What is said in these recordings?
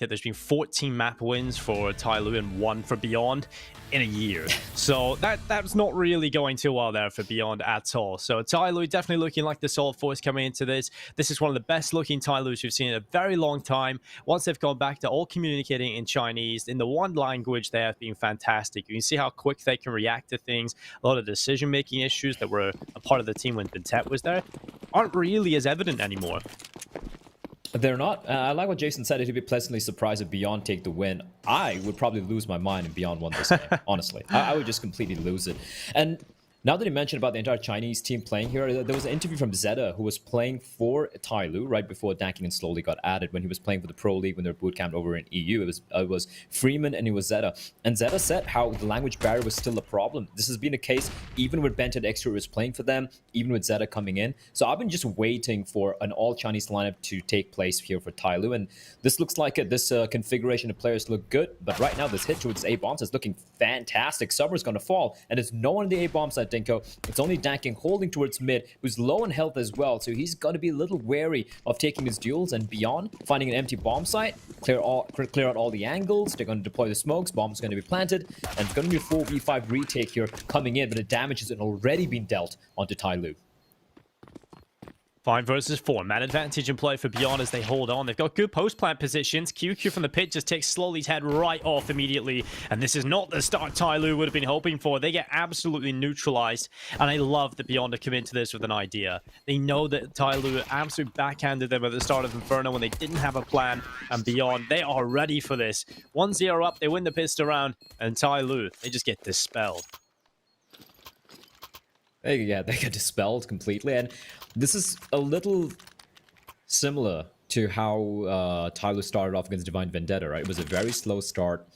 fact that there's been 14 map wins for TYLOO and 1 for Beyond in a year. So that's not really going too well there for Beyond at all. So TYLOO definitely looking like the solid force coming into this. This is one of the best looking TYLOOs we've seen in a very long time. Once they've gone back to all communicating in Chinese, in the one language, they have been fantastic. You can see how quick they can react to things. A lot of decision-making issues that were a part of the team when Vintet was there aren't really as evident anymore. They're not. I like what Jason said. He'd be pleasantly surprised if Beyond take the win. I would probably lose my mind if Beyond won this game, honestly. I would just completely lose it. And now that he mentioned about the entire Chinese team playing here, there was an interview from Zeta, who was playing for TYLOO right before Danking and Slowly got added, when he was playing for the Pro League when they were bootcamped over in EU. It was Freeman and it was Zeta. And Zeta said how the language barrier was still a problem. This has been a case even with Bented Extra was playing for them, even with Zeta coming in. So I've been just waiting for an all-Chinese lineup to take place here for TYLOO. And this looks like it. This configuration of players look good. But right now, this hit towards A-bombs is looking fantastic. Summer's going to fall. And there's no one in the A-bomb side, Dinko. It's only Danking holding towards mid, who's low on health as well, so he's got to be a little wary of taking his duels. And Beyond, finding an empty bomb site, clear out all the angles. They're going to deploy the smokes, bomb's going to be planted, and it's going to be a 4v5 retake here coming in, but the damage has already been dealt onto TYLOO. 5 versus 4. Man advantage in play for Beyond as they hold on. They've got good post-plant positions. QQ from the pit just takes Slowly's head right off immediately. And this is not the start TYLOO would have been hoping for. They get absolutely neutralized. And I love that Beyond have come into this with an idea. They know that TYLOO absolutely backhanded them at the start of Inferno when they didn't have a plan. And Beyond, they are ready for this. 1-0 up, they win the pistol round. And TYLOO, they just get dispelled. Yeah, they get dispelled completely. And this is a little similar to how TYLOO started off against Divine Vendetta, right? It was a very slow start,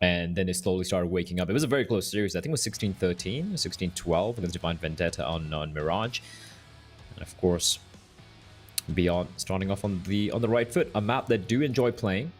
and then they slowly started waking up. It was a very close series. I think it was 16-13, 16-12 against Divine Vendetta on Mirage. And of course, Beyond starting off on the right foot. A map that do enjoy playing.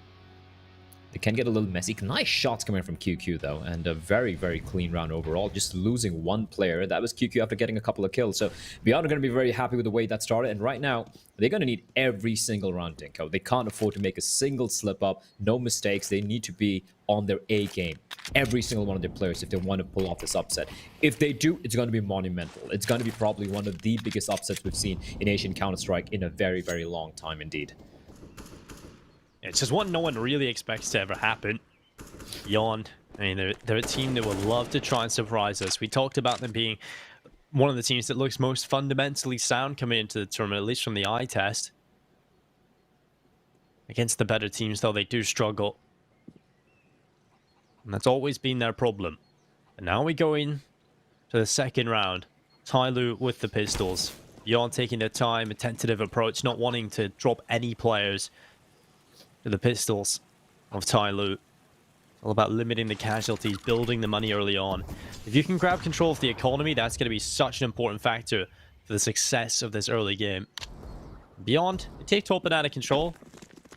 They can get a little messy. Nice shots coming from QQ, though, and a very, very clean round overall. Just losing one player. That was QQ after getting a couple of kills. So Beyond are going to be very happy with the way that started. And right now, they're going to need every single round, Dinko. They can't afford to make a single slip-up. No mistakes. They need to be on their A game. Every single one of their players if they want to pull off this upset. If they do, it's going to be monumental. It's going to be probably one of the biggest upsets we've seen in Asian Counter-Strike in a very, very long time indeed. It's just one no one really expects to ever happen. Beyond, I mean, they're a team that would love to try and surprise us. We talked about them being one of the teams that looks most fundamentally sound coming into the tournament, at least from the eye test. Against the better teams, though, they do struggle. And that's always been their problem. And now we go in to the second round. TYLOO with the pistols. Beyond taking their time, a tentative approach, not wanting to drop any players to the pistols of TYLOO. All about limiting the casualties, building the money early on. If you can grab control of the economy, that's going to be such an important factor for the success of this early game. Beyond, they take top and out of control.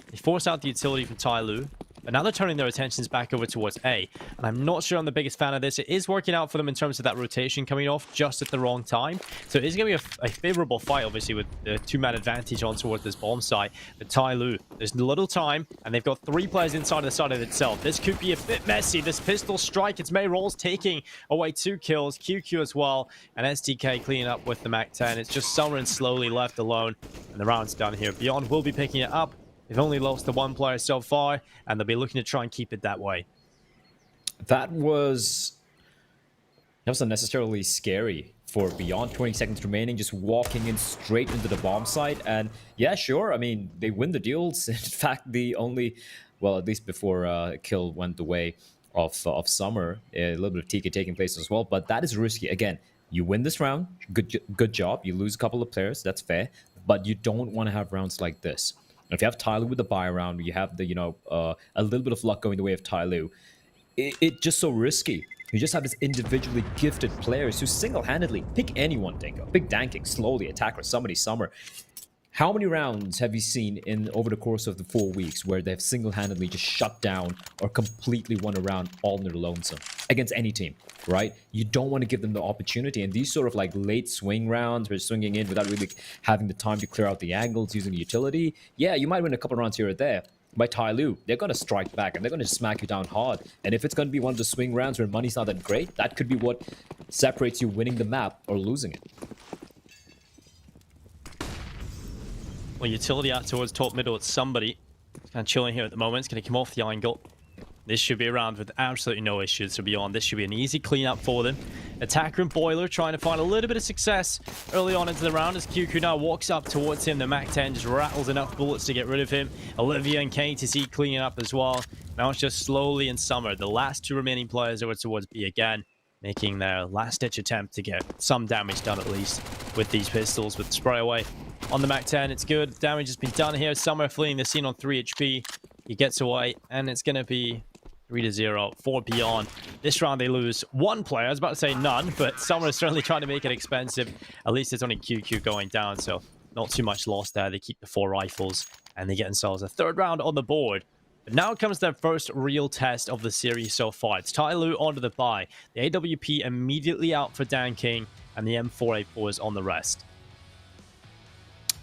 They force out the utility from TYLOO. But now they're turning their attentions back over towards A. And I'm not sure I'm the biggest fan of this. It is working out for them in terms of that rotation coming off just at the wrong time. So it is going to be a favorable fight, obviously, with the two-man advantage on towards this bomb site. But TYLOO, there's little time, and they've got 3 players inside the side of itself. This could be a bit messy. This pistol strike, it's Mayrolls taking away 2 kills. QQ as well, and STK cleaning up with the MAC-10. It's just Summer and Slowly left alone, and the round's done here. Beyond will be picking it up. They've only lost to 1 player so far, and they'll be looking to try and keep it that way. That was unnecessarily scary for Beyond. 20 seconds remaining, just walking in straight into the bomb site. And yeah, sure, I mean, they win the deals. In fact, the only, well, at least before kill went the way of Summer, a little bit of TK taking place as well. But that is risky. Again, you win this round, good job. You lose a couple of players, that's fair. But you don't want to have rounds like this. If you have TYLOO with the buy round, you have the, a little bit of luck going the way of TYLOO. It's just so risky. You just have this individually gifted players who single-handedly pick anyone, Dinko. Pick Danking, Slowly, Attacker, somebody, Summer. How many rounds have you seen over the course of the 4 weeks where they've single-handedly just shut down or completely won a round all in their lonesome against any team, right? You don't want to give them the opportunity. And these sort of like late swing rounds where you're swinging in without really having the time to clear out the angles using the utility, yeah, you might win a couple rounds here or there. by TYLOO, they're going to strike back and they're going to smack you down hard. And if it's going to be one of the swing rounds where money's not that great, that could be what separates you winning the map or losing it. Well, utility out towards top middle. It's somebody. It's kind of chilling here at the moment. It's going to come off the angle. This should be around with absolutely no issues. So beyond, this should be an easy cleanup for them. Attacker and Boiler trying to find a little bit of success early on into the round as QQ now walks up towards him. The MAC-10 just rattles enough bullets to get rid of him. Olivia and KTC cleaning up as well. Now it's just Slowly and Summer, the last two remaining players over towards B again, making their last-ditch attempt to get some damage done at least with these pistols, with spray away. On the MAC-10, it's good. Damage has been done here. Summer fleeing the scene on 3 HP. He gets away, and it's going to be 3-0 for Beyond. This round they lose one player. I was about to say none, but Summer is certainly trying to make it expensive. At least it's only QQ going down, so not too much loss there. They keep the 4 rifles, and they get themselves a 3rd round on the board. But now comes their first real test of the series so far. It's TYLOO onto the buy. The AWP immediately out for Dan King, and the M4A4 is on the rest.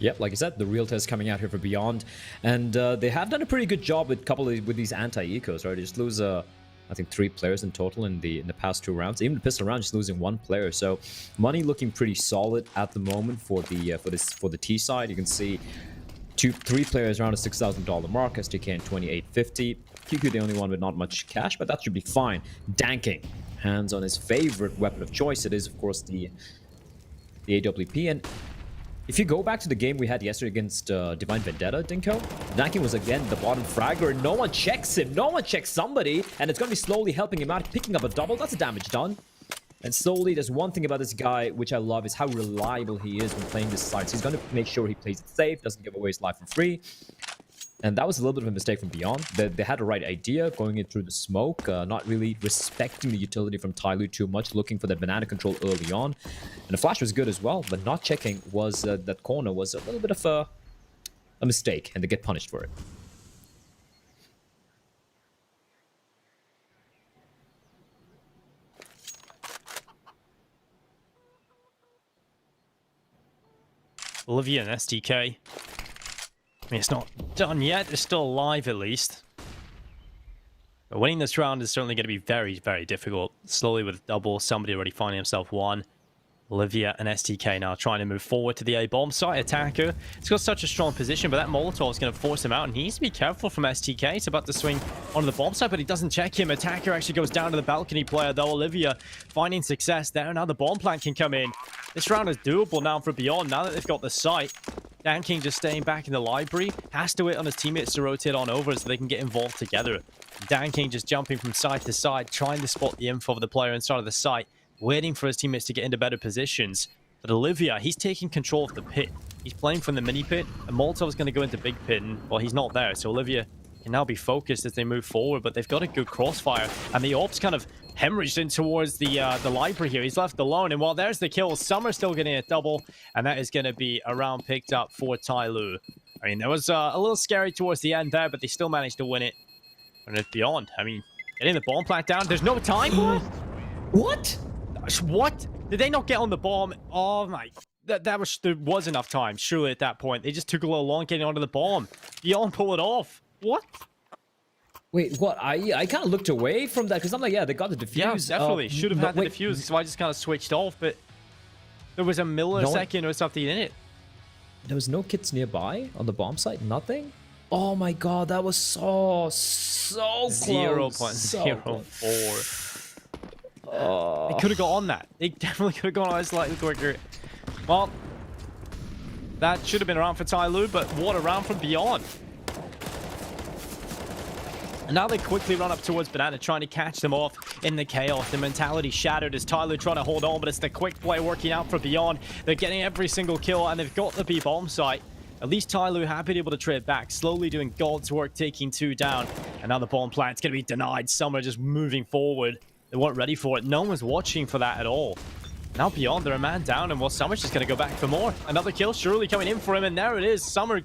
Yep, like I said, the real test coming out here for Beyond, and they have done a pretty good job with with these anti-ecos, right? They just lose, I think 3 players in total in the past 2 rounds. Even the pistol round, just losing 1 player. So money looking pretty solid at the moment for the T side. You can see 3 players around a $6,000 mark. STK in 2850. QQ the only one with not much cash, but that should be fine. Danking, hands on his favorite weapon of choice. It is of course the AWP. And if you go back to the game we had yesterday against Divine Vendetta, Dinko, Danking was again the bottom fragger. No one checks him. No one checks somebody. And it's going to be Slowly helping him out, picking up a double. That's a damage done. And Slowly, there's one thing about this guy which I love is how reliable he is when playing this side. So he's going to make sure he plays it safe, doesn't give away his life for free. And that was a little bit of a mistake from Beyond. They had the right idea, going in through the smoke, not really respecting the utility from TYLOO too much, looking for that banana control early on. And the flash was good as well, but not checking was that corner was a little bit of a mistake, and they get punished for it. Olivia and STK. I mean, it's not done yet. They're still alive, at least. But winning this round is certainly going to be very, very difficult. Slowly with a double, somebody already finding himself 1. Olivia and STK now trying to move forward to the A-bomb site. Attacker, it's got such a strong position, but that Molotov is going to force him out, and he needs to be careful from STK. He's about to swing onto the bomb site, but he doesn't check him. Attacker actually goes down to the balcony player, though. Olivia finding success there. Now the bomb plant can come in. This round is doable now for Beyond, now that they've got the site. Dan King just staying back in the library, has to wait on his teammates to rotate on over so they can get involved together. Dan King just jumping from side to side, trying to spot the info of the player inside of the site, waiting for his teammates to get into better positions. But Olivia, he's taking control of the pit. He's playing from the mini pit, and Molotov's going to go into big pit, and, well, he's not there. So Olivia can now be focused as they move forward, but they've got a good crossfire, and the ops kind of hemorrhaged in towards the library here. He's left alone, and while there's the kill, Summer still getting a double, and that is going to be a round picked up for TYLOO. I mean, that was a little scary towards the end there, but they still managed to win it. And it's Beyond. I mean, getting the bomb plant down. There's no time for it? What? What? Did they not get on the bomb? Oh my... There was enough time, surely, at that point. They just took a little long getting onto the bomb. Beyond pull it off. What? Wait, what? I kind of looked away from that because I'm like, yeah, they got the defuse. Yeah, definitely. Should have had the defuse, so I just kind of switched off, but there was a millisecond or something in it. There was no kits nearby on the bomb site? Nothing? Oh my god, that was so close. 0.04. They could have got on that. They definitely could have gone on it slightly quicker. Well, that should have been around for TYLOO, but what a round from Beyond. And now they quickly run up towards Banana, trying to catch them off in the chaos. The mentality shattered as TYLOO trying to hold on, but it's the quick play working out for Beyond. They're getting every single kill, and they've got the B-bomb site. At least TYLOO happy to be able to trade back, slowly doing God's work, taking 2 down. And now the bomb plant's going to be denied. Summer just moving forward. They weren't ready for it. No one was watching for that at all. Now Beyond, they're a man down, and well, Summer's just going to go back for more. Another kill surely coming in for him, and there it is. Summer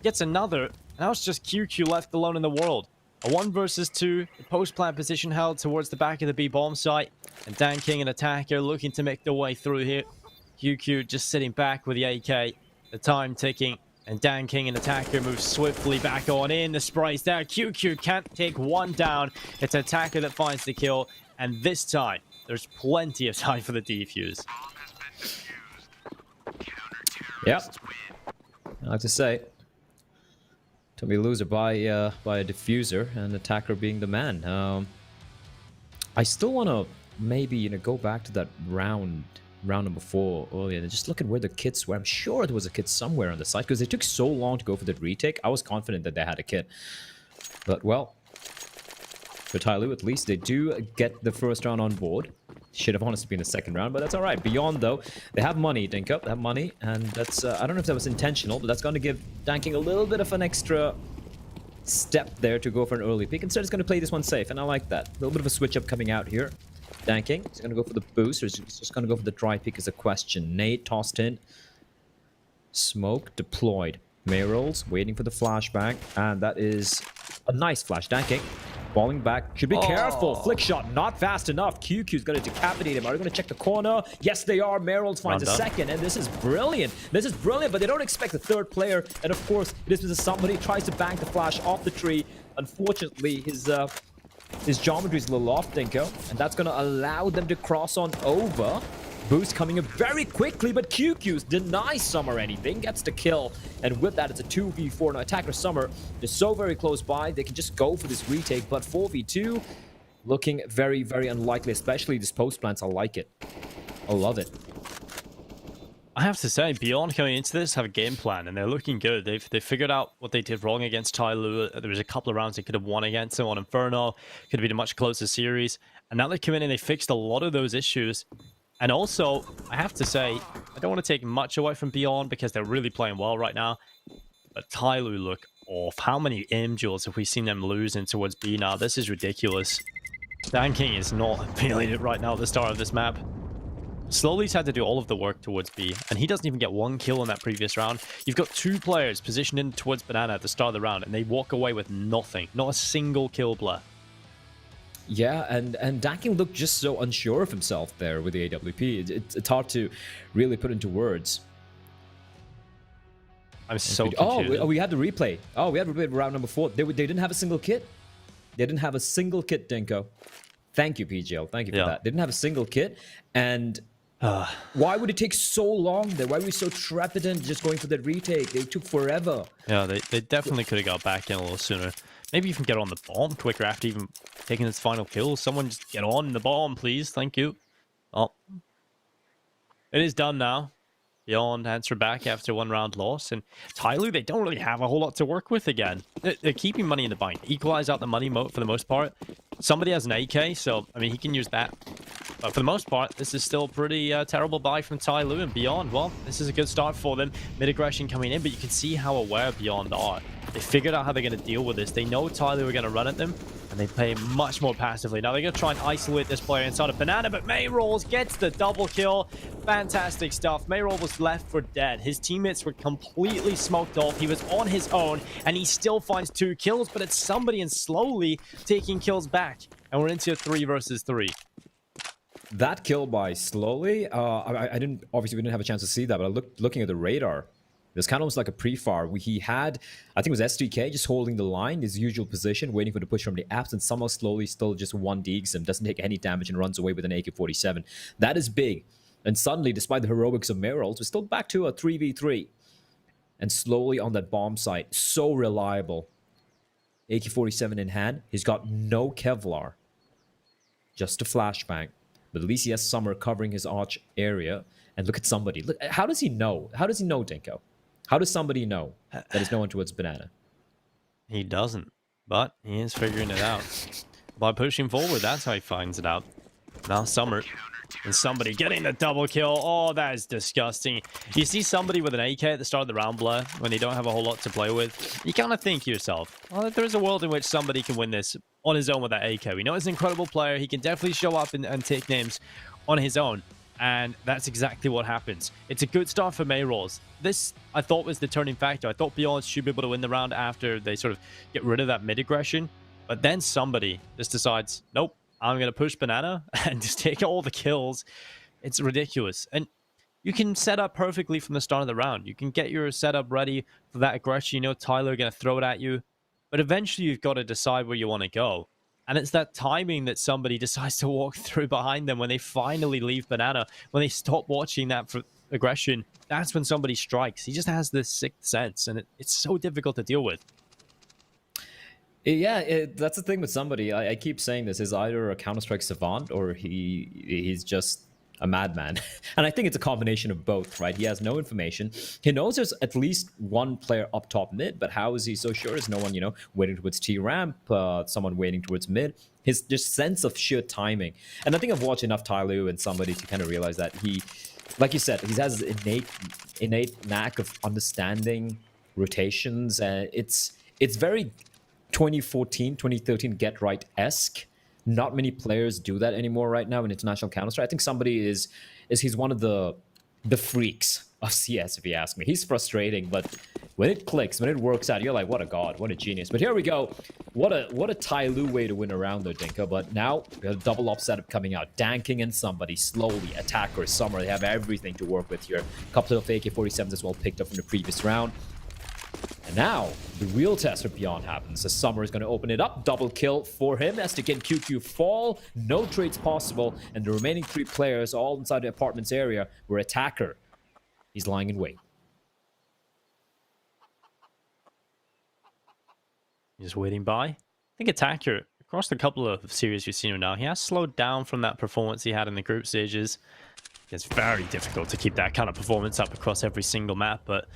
gets another. Now it's just QQ left alone in the world. A 1 versus 2. The post-plant position held towards the back of the B-bomb site. And Dan King and Attacker looking to make their way through here. QQ just sitting back with the AK. The time ticking. And Dan King, an attacker, moves swiftly back on in. The spray's there. QQ can't take one down. It's attacker that finds the kill. And this time, there's plenty of time for the defuse. Yep. I like to say, to be loser by a diffuser and attacker being the man. I still want to maybe go back to that round number 4 earlier and just look at where the kits were. I'm sure there was a kit somewhere on the side because they took so long to go for the retake. I was confident that they had a kit, but well, for TYLOO at least they do get the first round on board. Should have honestly been the second round, but that's all right. Beyond though, they have money, Dinko. They have money, and that's I don't know if that was intentional, but that's going to give Danking a little bit of an extra step there to go for an early pick. Instead, it's going to play this one safe, and I like that. A little bit of a switch up coming out here. Danking is going to go for the boost, or is just going to go for the dry pick is a question. Nade tossed in. Smoke deployed. Mayrolls waiting for the flashbang, and that is a nice flash. Danking falling back. Should be careful. Flick shot not fast enough. QQ's going to decapitate him. Are they going to check the corner? Yes, they are. Mayrolls finds a second, and this is brilliant. This is brilliant, but they don't expect the third player. And of course, this is somebody tries to bank the flash off the tree. Unfortunately, his geometry is a little off, Dinko, and that's going to allow them to cross on over. Boost coming in very quickly, but QQ's denies Summer anything, gets the kill, and with that, it's a 2v4. Now, attacker Summer is so very close by, they can just go for this retake, but 4v2, looking very, very unlikely, especially this post plants. I like it. I love it. I have to say, Beyond coming into this have a game plan, and they're looking good. They've figured out what they did wrong against TYLOO. There was a couple of rounds they could have won against them on Inferno. Could have been a much closer series. And now they come in and they fixed a lot of those issues. And also, I have to say, I don't want to take much away from Beyond because they're really playing well right now. But TYLOO look off. How many aim duels have we seen them losing towards B now? This is ridiculous. Dan King is not feeling it right now at the start of this map. Slowly's had to do all of the work towards B, and he doesn't even get one kill in that previous round. You've got 2 players positioned in towards Banana at the start of the round, and they walk away with nothing. Not a single kill, Blair. Yeah, and Danking looked just so unsure of himself there with the AWP. It's hard to really put into words. I'm so confused. Oh, we had the replay. Oh, we had the replay round number 4. They didn't have a single kit. They didn't have a single kit, Dinko. Thank you, PGL. Thank you for that. They didn't have a single kit, and why would it take so long there? Why were we so trepidant just going for the retake? They took forever. Yeah, they definitely could have got back in a little sooner. Maybe even get on the bomb quicker after even taking its final kill. Someone just get on the bomb, please. Thank you. Oh. It is done now. Beyond answer back after 1 round loss. And TYLOO, they don't really have a whole lot to work with again. They're keeping money in the bank. Equalize out the money moat for the most part. Somebody has an AK, so, I mean, he can use that. But for the most part, this is still a pretty terrible buy from TYLOO and Beyond. Well, this is a good start for them. Mid-aggression coming in, but you can see how aware Beyond are. They figured out how they're going to deal with this. They know TYLOO are going to run at them, and they play much more passively. Now they're going to try and isolate this player inside of Banana, but Mayrolls gets the double kill. Fantastic stuff. Mayroll was left for dead. His teammates were completely smoked off. He was on his own, and he still finds 2 kills, but it's somebody and Slowly taking kills back. And we're into a 3 versus 3. That kill by Slowly, I didn't, obviously we didn't have a chance to see that, but looking at the radar, this kind of was like a pre-fire. He had, I think it was STK just holding the line, his usual position, waiting for the push from the apps, and somehow Slowly still just 1-digs him, doesn't take any damage, and runs away with an AK-47. That is big. And suddenly, despite the heroics of Mayrolls, we're still back to a 3v3. And Slowly on that bomb site, so reliable. AK-47 in hand, he's got no Kevlar. Just a flashbang. But at least he has Summer covering his arch area. And look at somebody. Look, how does he know? How does he know, Dinko? How does somebody know that there's no one towards Banana? He doesn't, but he is figuring it out. By pushing forward, that's how he finds it out. Now Summer and somebody getting the double kill. Oh, that is disgusting. You see somebody with an AK at the start of the round, Blur, when they don't have a whole lot to play with. You kind of think to yourself, well, there's a world in which somebody can win this on his own with that AK. We know he's an incredible player. He can definitely show up and take names on his own. And that's exactly what happens. It's a good start for Mayrolls. This, I thought, was the turning factor. I thought Beyond should be able to win the round after they sort of get rid of that mid-aggression. But then somebody just decides, nope, I'm going to push Banana and just take all the kills. It's ridiculous. And you can set up perfectly from the start of the round. You can get your setup ready for that aggression. You know TYLOO are going to throw it at you. But eventually you've got to decide where you want to go. And it's that timing that somebody decides to walk through behind them when they finally leave banana, when they stop watching that for aggression. That's when somebody strikes. He just has this sixth sense, and it's so difficult to deal with. Yeah, that's the thing with somebody. I keep saying this, is either a Counter-Strike savant or he's just a madman. And I think it's a combination of both, right? He has no information. He knows there's at least one player up top mid, but how is he so sure? Is no one, waiting towards T-ramp, someone waiting towards mid? His just sense of sheer timing. And I think I've watched enough TYLOO and somebody to kind of realize that he, like you said, he has innate knack of understanding rotations. And it's very 2014, 2013 get right-esque. Not many players do that anymore right now in international Counter-Strike. I think somebody he's one of the freaks of CS, if you ask me. He's frustrating, but when it clicks, when it works out, you're like, what a god, what a genius. But here we go. What a TYLOO way to win a round though, Dinka. But now we have a double up setup coming out. Danking and somebody slowly. Attacker, Summer, they have everything to work with here. A couple of AK-47s as well picked up from the previous round. And now, the real test for Beyond happens. The Summer is going to open it up. Double kill for him. As to get QQ fall. No trades possible. And the remaining 3 players all inside the apartments area were Attacker. He's lying in wait. Just waiting by. I think Attacker, across the couple of series we've seen him now, he has slowed down from that performance he had in the group stages. It's very difficult to keep that kind of performance up across every single map, but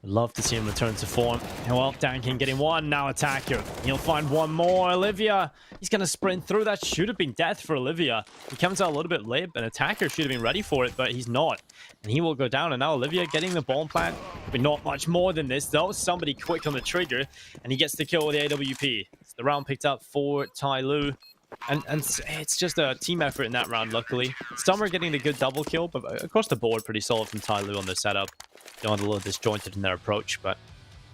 I'd love to see him return to form. Well, Dankin getting one, now Attacker. He'll find one more. Olivia, he's going to sprint through. That should have been death for Olivia. He comes out a little bit late, and Attacker should have been ready for it, but he's not. And he will go down, and now Olivia getting the bomb plant. But not much more than this, though. Somebody quick on the trigger, and he gets the kill with the AWP. It's the round picked up for TYLOO. And it's just a team effort in that round, luckily. Summer getting the good double kill, but across the board, pretty solid from TYLOO on the setup. They're a little disjointed in their approach, but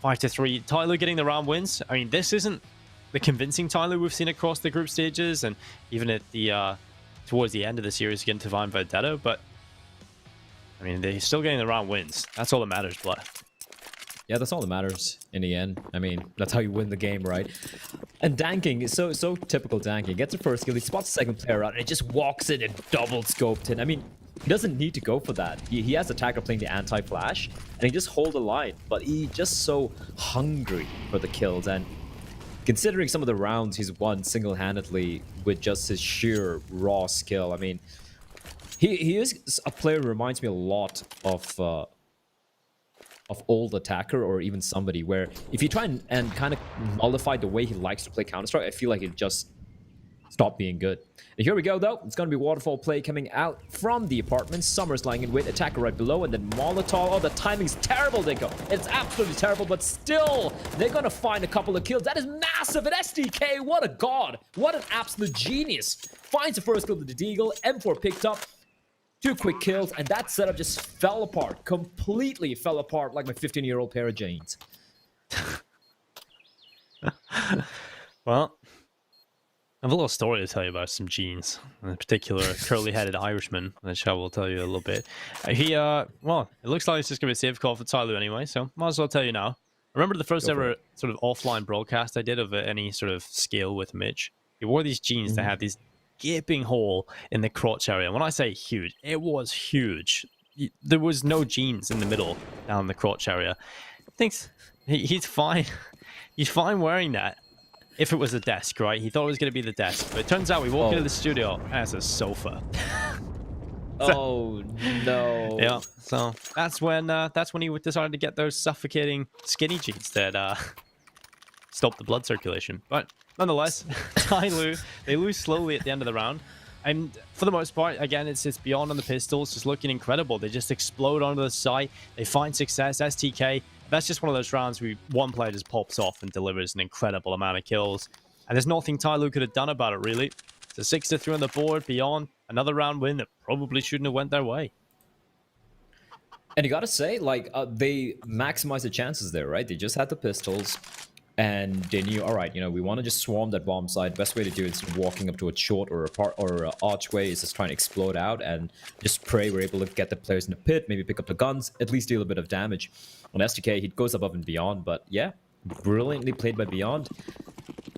5-3. TYLOO getting the round wins. I mean, this isn't the convincing TYLOO we've seen across the group stages, and even at the towards the end of the series against Divine Vendetta, but I mean, they're still getting the round wins. That's all that matters, Blood. Yeah, that's all that matters in the end. I mean, that's how you win the game, right? And Danking is so typical Danking. Gets the first kill, he spots the second player out, and it just walks in and double scoped in. I mean, he doesn't need to go for that. He has Attacker playing the anti-flash, and he just hold the line. But he's just so hungry for the kills. And considering some of the rounds he's won single-handedly with just his sheer raw skill, I mean, he is a player who reminds me a lot of old Attacker, or even somebody where if you try and kind of nullify the way he likes to play Counter-Strike, I feel like it just stopped being good. And here we go, though. It's going to be waterfall play coming out from the apartments. Summer's lying in wait, Attacker right below, and then Molotov. Oh, the timing's terrible, Dinko. It's absolutely terrible, but still, they're going to find a couple of kills. That is massive. An SDK, what a god. What an absolute genius. Finds the first kill to the Deagle. M4 picked up. 2 quick kills, and that setup just fell apart. Completely fell apart like my 15-year-old pair of jeans. Well, I have a little story to tell you about some jeans, in particular a curly-headed Irishman, which I will tell you a little bit. Well, it looks like it's just going to be a safe call for TYLOO anyway, so might as well tell you now. I remember the first ever sort of offline broadcast I did of any sort of scale with Mitch. He wore these jeans that had these gaping hole in the crotch area. When I say huge, it was huge. There was no jeans in the middle down the crotch area. Thinks he's fine. He's fine wearing that. If it was a desk, right? He thought it was going to be the desk, but it turns out we walk into the studio and it's a sofa. Oh no! Yeah, so that's when he decided to get those suffocating skinny jeans that stop the blood circulation. But nonetheless, TYLOO, they lose slowly at the end of the round. And for the most part, again, it's Beyond on the pistols, just looking incredible. They just explode onto the site. They find success. STK, that's just one of those rounds where one player just pops off and delivers an incredible amount of kills. And there's nothing TYLOO could have done about it, really. It's a 6-3 on the board. Beyond, another round win that probably shouldn't have went their way. And you gotta say, like, they maximize the chances there, right? They just had the pistols. And they knew, all right, we want to just swarm that bomb site. Best way to do it is walking up to a short or a part or a archway is just trying to explode out and just pray we're able to get the players in the pit, maybe pick up the guns, at least deal a bit of damage. On STK, he goes above and beyond, but yeah, brilliantly played by Beyond.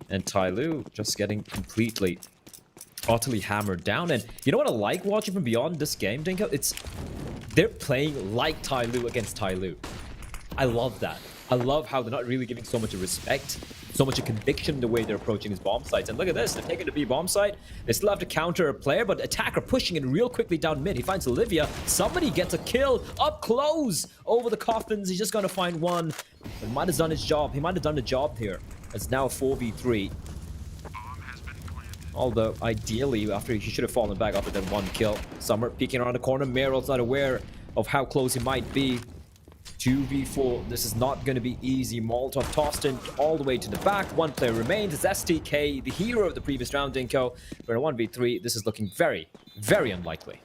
And TYLOO just getting completely, utterly hammered down. And you know what I like watching from Beyond this game, Dinko? They're playing like TYLOO against TYLOO. I love that. I love how they're not really giving so much of respect, so much of conviction in the way they're approaching these bomb sites. And look at this, they're taking the B bomb site. They still have to counter a player, but attacker pushing it real quickly down mid. He finds Olivia. Somebody gets a kill up close over the coffins. He's just going to find one. But might have done his job. He might have done the job here. It's now a 4v3. Although, ideally, he should have fallen back after that one kill. Summer peeking around the corner. Meryl's not aware of how close he might be. 2v4, this is not going to be easy. Molotov tossed in all the way to the back. One player remains. It's STK, the hero of the previous round, Dinko. But in a 1v3, this is looking very, very unlikely.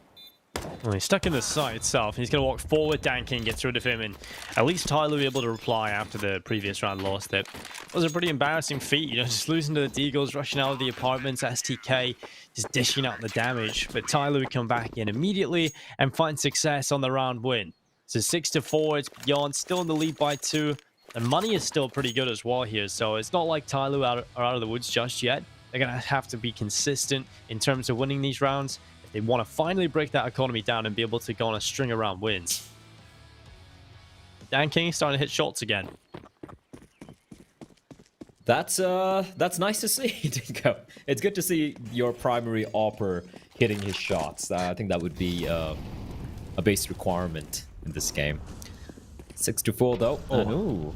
Well, he's stuck in the site itself. He's going to walk forward, Danking gets rid of him, and at least TYLOO able to reply after the previous round lost it. It was a pretty embarrassing feat, just losing to the Deagles, rushing out of the apartments, STK just dishing out the damage. But TYLOO come back in immediately and find success on the round win. So 6-4, it's Beyond, still in the lead by 2. And money is still pretty good as well here, so it's not like TYLOO are out of the woods just yet. They're going to have to be consistent in terms of winning these rounds. They want to finally break that economy down and be able to go on a string of round wins. Dan King starting to hit shots again. That's nice to see, Dinko. It's good to see your primary AWPer hitting his shots. I think that would be a base requirement in this game. 6-4 though. Ooh.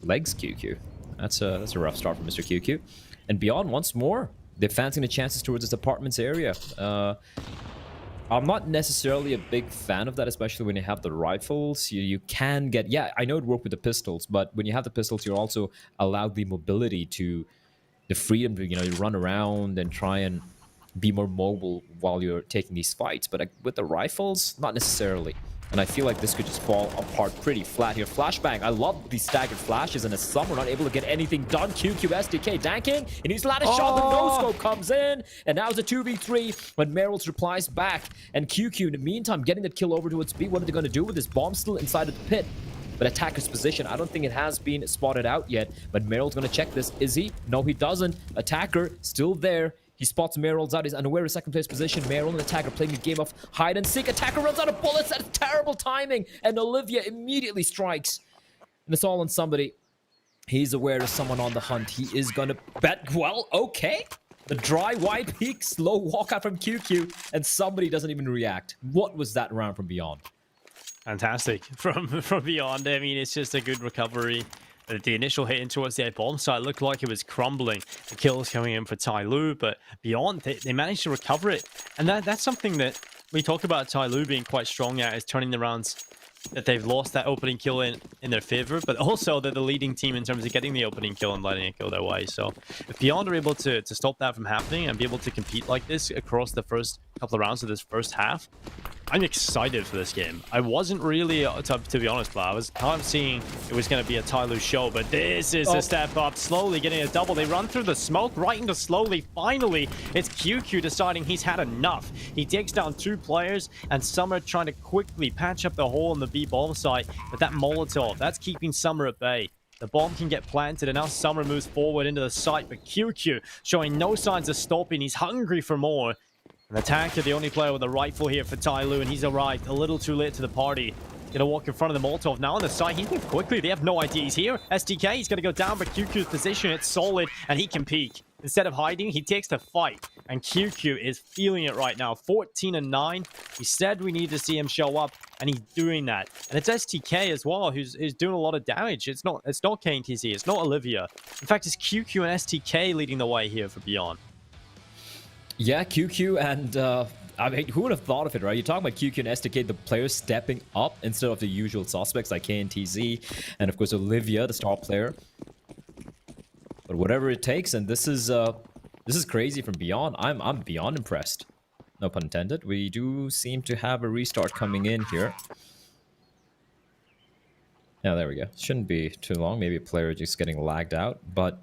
Legs QQ. That's a rough start for Mr. QQ. And Beyond once more. They're fancying the chances towards this apartments area. I'm not necessarily a big fan of that, especially when you have the rifles. You can get... Yeah, I know it worked with the pistols, but when you have the pistols, you're also allowed the mobility to... The freedom to, you run around and try and be more mobile while you're taking these fights. But with the rifles, not necessarily. And I feel like this could just fall apart pretty flat here. Flashbang. I love these staggered flashes, and as some are not able to get anything done. QQ SDK Danking. He needs a lot of shot. The no-scope comes in. And now it's a 2v3 when Meryl's replies back. And QQ, in the meantime, getting that kill over towards B. What are they going to do with this bomb still inside of the pit? But attacker's position, I don't think it has been spotted out yet. But Meryl's going to check this. Is he? No, he doesn't. Attacker still there. He spots Meryl's out. He's unaware of second place position. Meryl and Attacker playing the game of hide and seek. Attacker runs out of bullets. That's terrible timing. And Olivia immediately strikes. And it's all on somebody. He's aware of someone on the hunt. He is going to bet. Well, okay. The dry wide peak. Slow walkout from QQ. And somebody doesn't even react. What was that round from Beyond? Fantastic. From Beyond. I mean, it's just a good recovery. The initial hit in towards the bomb site looked like it was crumbling. The kills coming in for TYLOO, but Beyond, they managed to recover it. And that's something that we talk about TYLOO being quite strong at, is turning the rounds that they've lost that opening kill in their favor, but also they're the leading team in terms of getting the opening kill and letting it go their way. So if Beyond are able to stop that from happening and be able to compete like this across the first couple of rounds of this first half, I'm excited for this game. I wasn't really, to be honest, I was kind of seeing it was going to be a TYLOO show, but this is a step up, slowly getting a double. They run through the smoke right into slowly. Finally, it's QQ deciding he's had enough. He takes down 2 players, and Summer trying to quickly patch up the hole in the B bomb site, but that Molotov, that's keeping Summer at bay. The bomb can get planted, and now Summer moves forward into the site, but QQ showing no signs of stopping. He's hungry for more. An Attacker, the only player with a rifle here for TYLOO, and he's arrived a little too late to the party. Gonna walk in front of the Molotov now on the side. He's moved quickly. They have no idea he's here. SDK, he's gonna go down, but QQ's position, it's solid, and he can peek. Instead of hiding, he takes the fight, and QQ is feeling it right now. 14-9. We said we need to see him show up, and he's doing that. And it's STK as well, who's doing a lot of damage. It's not KNTZ, it's not Olivia. In fact, it's QQ and STK leading the way here for Beyond. Yeah, QQ and I mean, who would have thought of it, right? You're talking about QQ and STK, the players stepping up instead of the usual suspects like KNTZ and of course Olivia, the star player. But whatever it takes, and this is crazy from Beyond. I'm beyond impressed. No pun intended. We do seem to have a restart coming in here. Yeah, there we go. Shouldn't be too long. Maybe a player just getting lagged out. But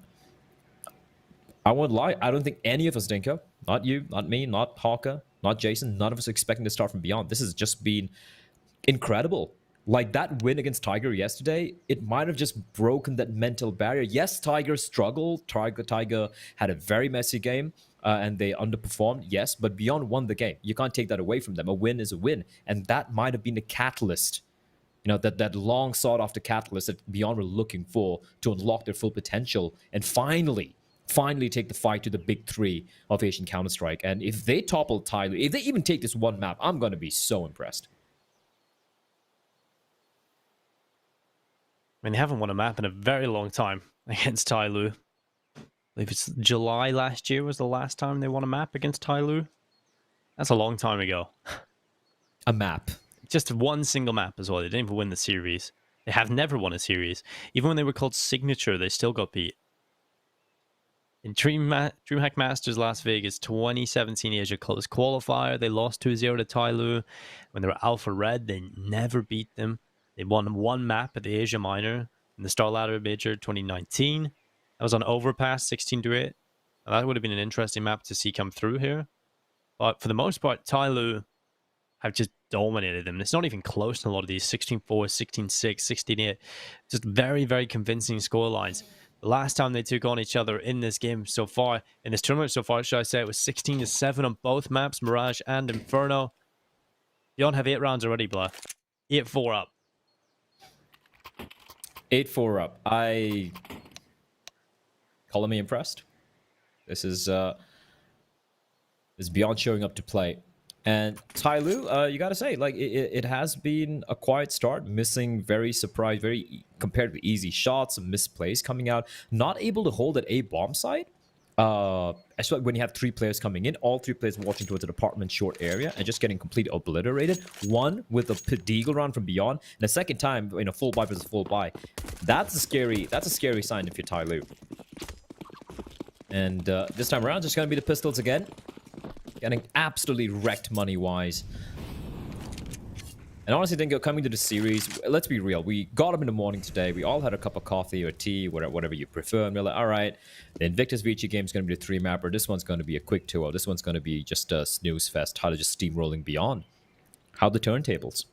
I won't lie. I don't think any of us, Dinko, not you, not me, not Hawka, not Jason, none of us are expecting to start from Beyond. This has just been incredible. Like that win against Tiger yesterday, it might have just broken that mental barrier. Yes, Tiger struggled. Tiger had a very messy game and they underperformed. Yes, but Beyond won the game. You can't take that away from them. A win is a win. And that might have been the catalyst, that long sought after catalyst that Beyond were looking for to unlock their full potential and finally take the fight to the big three of Asian Counter-Strike. And if they topple TYLOO, if they even take this one map, I'm going to be so impressed. I mean, they haven't won a map in a very long time against TYLOO. I believe it's July last year was the last time they won a map against TYLOO. That's a long time ago. A map. Just one single map as well. They didn't even win the series. They have never won a series. Even when they were called Signature, they still got beat. In DreamHack Masters Las Vegas 2017 Asia Close Qualifier, they lost 2-0 to TYLOO. When they were Alpha Red, they never beat them. They won one map at the Asia Minor in the Star Ladder Major 2019. That was on Overpass 16-8. That would have been an interesting map to see come through here. But for the most part, TYLOO have just dominated them. It's not even close to a lot of these 16-4, 16-6, 16-8. Just very, very convincing scorelines. The last time they took on each other in this game so far, in this tournament so far, should I say, it was 16-7 on both maps, Mirage and Inferno. Beyond have 8 rounds already, Blah. 8-4 up. 8-4 up. I call me impressed. This is Beyond showing up to play. And TYLOO, you gotta say, like it has been a quiet start, missing very comparatively easy shots, some misplays coming out, not able to hold at A bomb site. Especially when you have 3 players coming in, all 3 players watching towards the apartment short area and just getting completely obliterated. One with a Deagle round from Beyond, and the second time in a full buy versus full buy. That's a scary sign if you're TYLOO. And this time around, just gonna be the pistols again. Getting absolutely wrecked money-wise. And honestly, Dingo, coming to the series, let's be real. We got up in the morning today. We all had a cup of coffee or tea, whatever you prefer. And we're like, all right, the Invictus Vici game is going to be the 3-mapper. This one's going to be a quick 2-0. This one's going to be just a snooze fest. How to just steamrolling Beyond. How the turntables?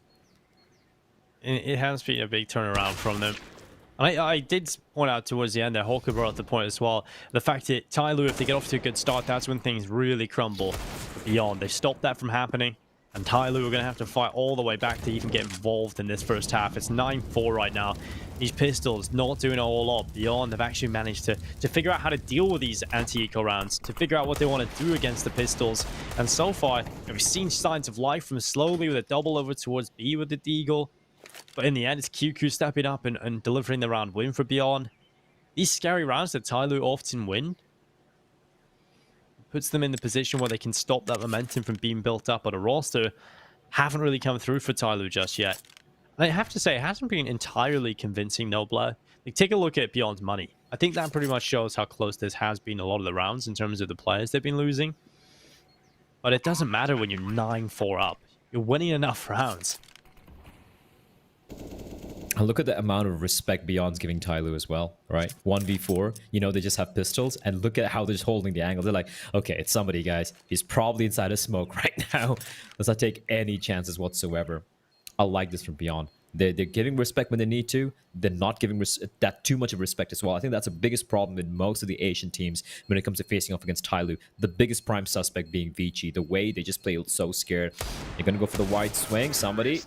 It has been a big turnaround from them. I did point out towards the end there, Hawker brought up the point as well, the fact that TYLOO, if they get off to a good start, that's when things really crumble. Beyond, they stopped that from happening, and TYLOO are going to have to fight all the way back to even get involved in this first half. It's 9-4 right now. These pistols not doing a whole lot. Beyond have actually managed to figure out how to deal with these anti-eco rounds, to figure out what they want to do against the pistols. And so far, we've seen signs of life from slowly with a double over towards B with the Deagle. But in the end, it's QQ stepping up and delivering the round win for Beyond. These scary rounds that TYLOO often win puts them in the position where they can stop that momentum from being built up on a roster. Haven't really come through for TYLOO just yet. And I have to say, it hasn't been entirely convincing, Nobler. Like, take a look at Beyond's money. I think that pretty much shows how close this has been a lot of the rounds in terms of the players they've been losing. But it doesn't matter when you're 9-4 up. You're winning enough rounds. And look at the amount of respect Beyond's giving TYLOO as well, right? 1v4, they just have pistols, and look at how they're just holding the angle. They're like, okay, it's somebody, guys. He's probably inside a smoke right now. Let's not take any chances whatsoever. I like this from Beyond. They're giving respect when they need to. They're not giving that too much of respect as well. I think that's the biggest problem with most of the Asian teams when it comes to facing off against TYLOO. The biggest prime suspect being Vici. The way they just play so scared. You're going to go for the wide swing. Somebody...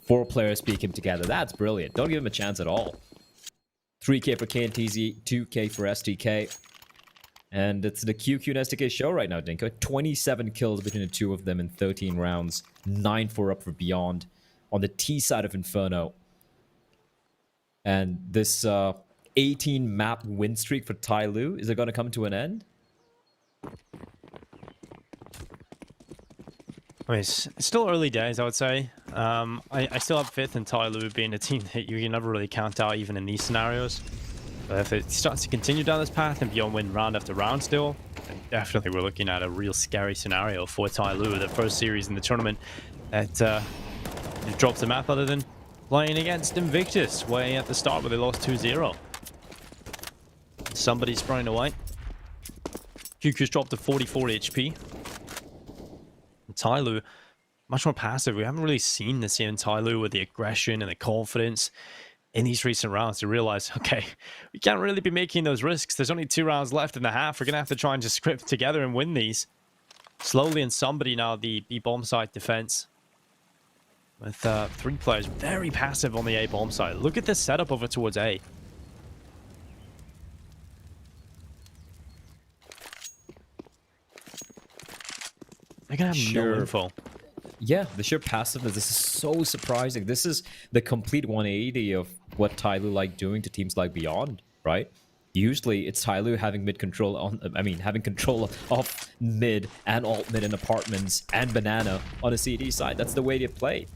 4 players peek him together. That's brilliant. Don't give him a chance at all. 3K for KNTZ, 2K for STK. And it's the QQ and STK show right now, Dinko. 27 kills between the 2 of them in 13 rounds. 9-4 up for Beyond on the T side of Inferno. And this 18 map win streak for TYLOO, is it going to come to an end? I mean, it's still early days, I would say. I still have faith in TYLOO being a team that you can never really count out, even in these scenarios. But if it starts to continue down this path and Beyond win round after round still, then definitely we're looking at a real scary scenario for TYLOO. The first series in the tournament that drops the map other than playing against Invictus way at the start where they lost 2-0. Somebody's spraying away. QQ's dropped to 44 HP. And TYLOO, much more passive. We haven't really seen this here in TYLOO with the aggression and the confidence in these recent rounds to realize, okay, we can't really be making those risks. There's only 2 rounds left in the half. We're going to have to try and just script together and win these. Slowly, and somebody now, the B bomb site defense. With 3 players very passive on the A bomb site. Look at this setup over towards A. They're going to have no info. Yeah, the sheer passiveness, this is so surprising. This is the complete 180 of what TYLOO like doing to teams like Beyond, right? Usually it's TYLOO having having control of mid and alt mid and apartments and banana on a CD side. That's the way they play.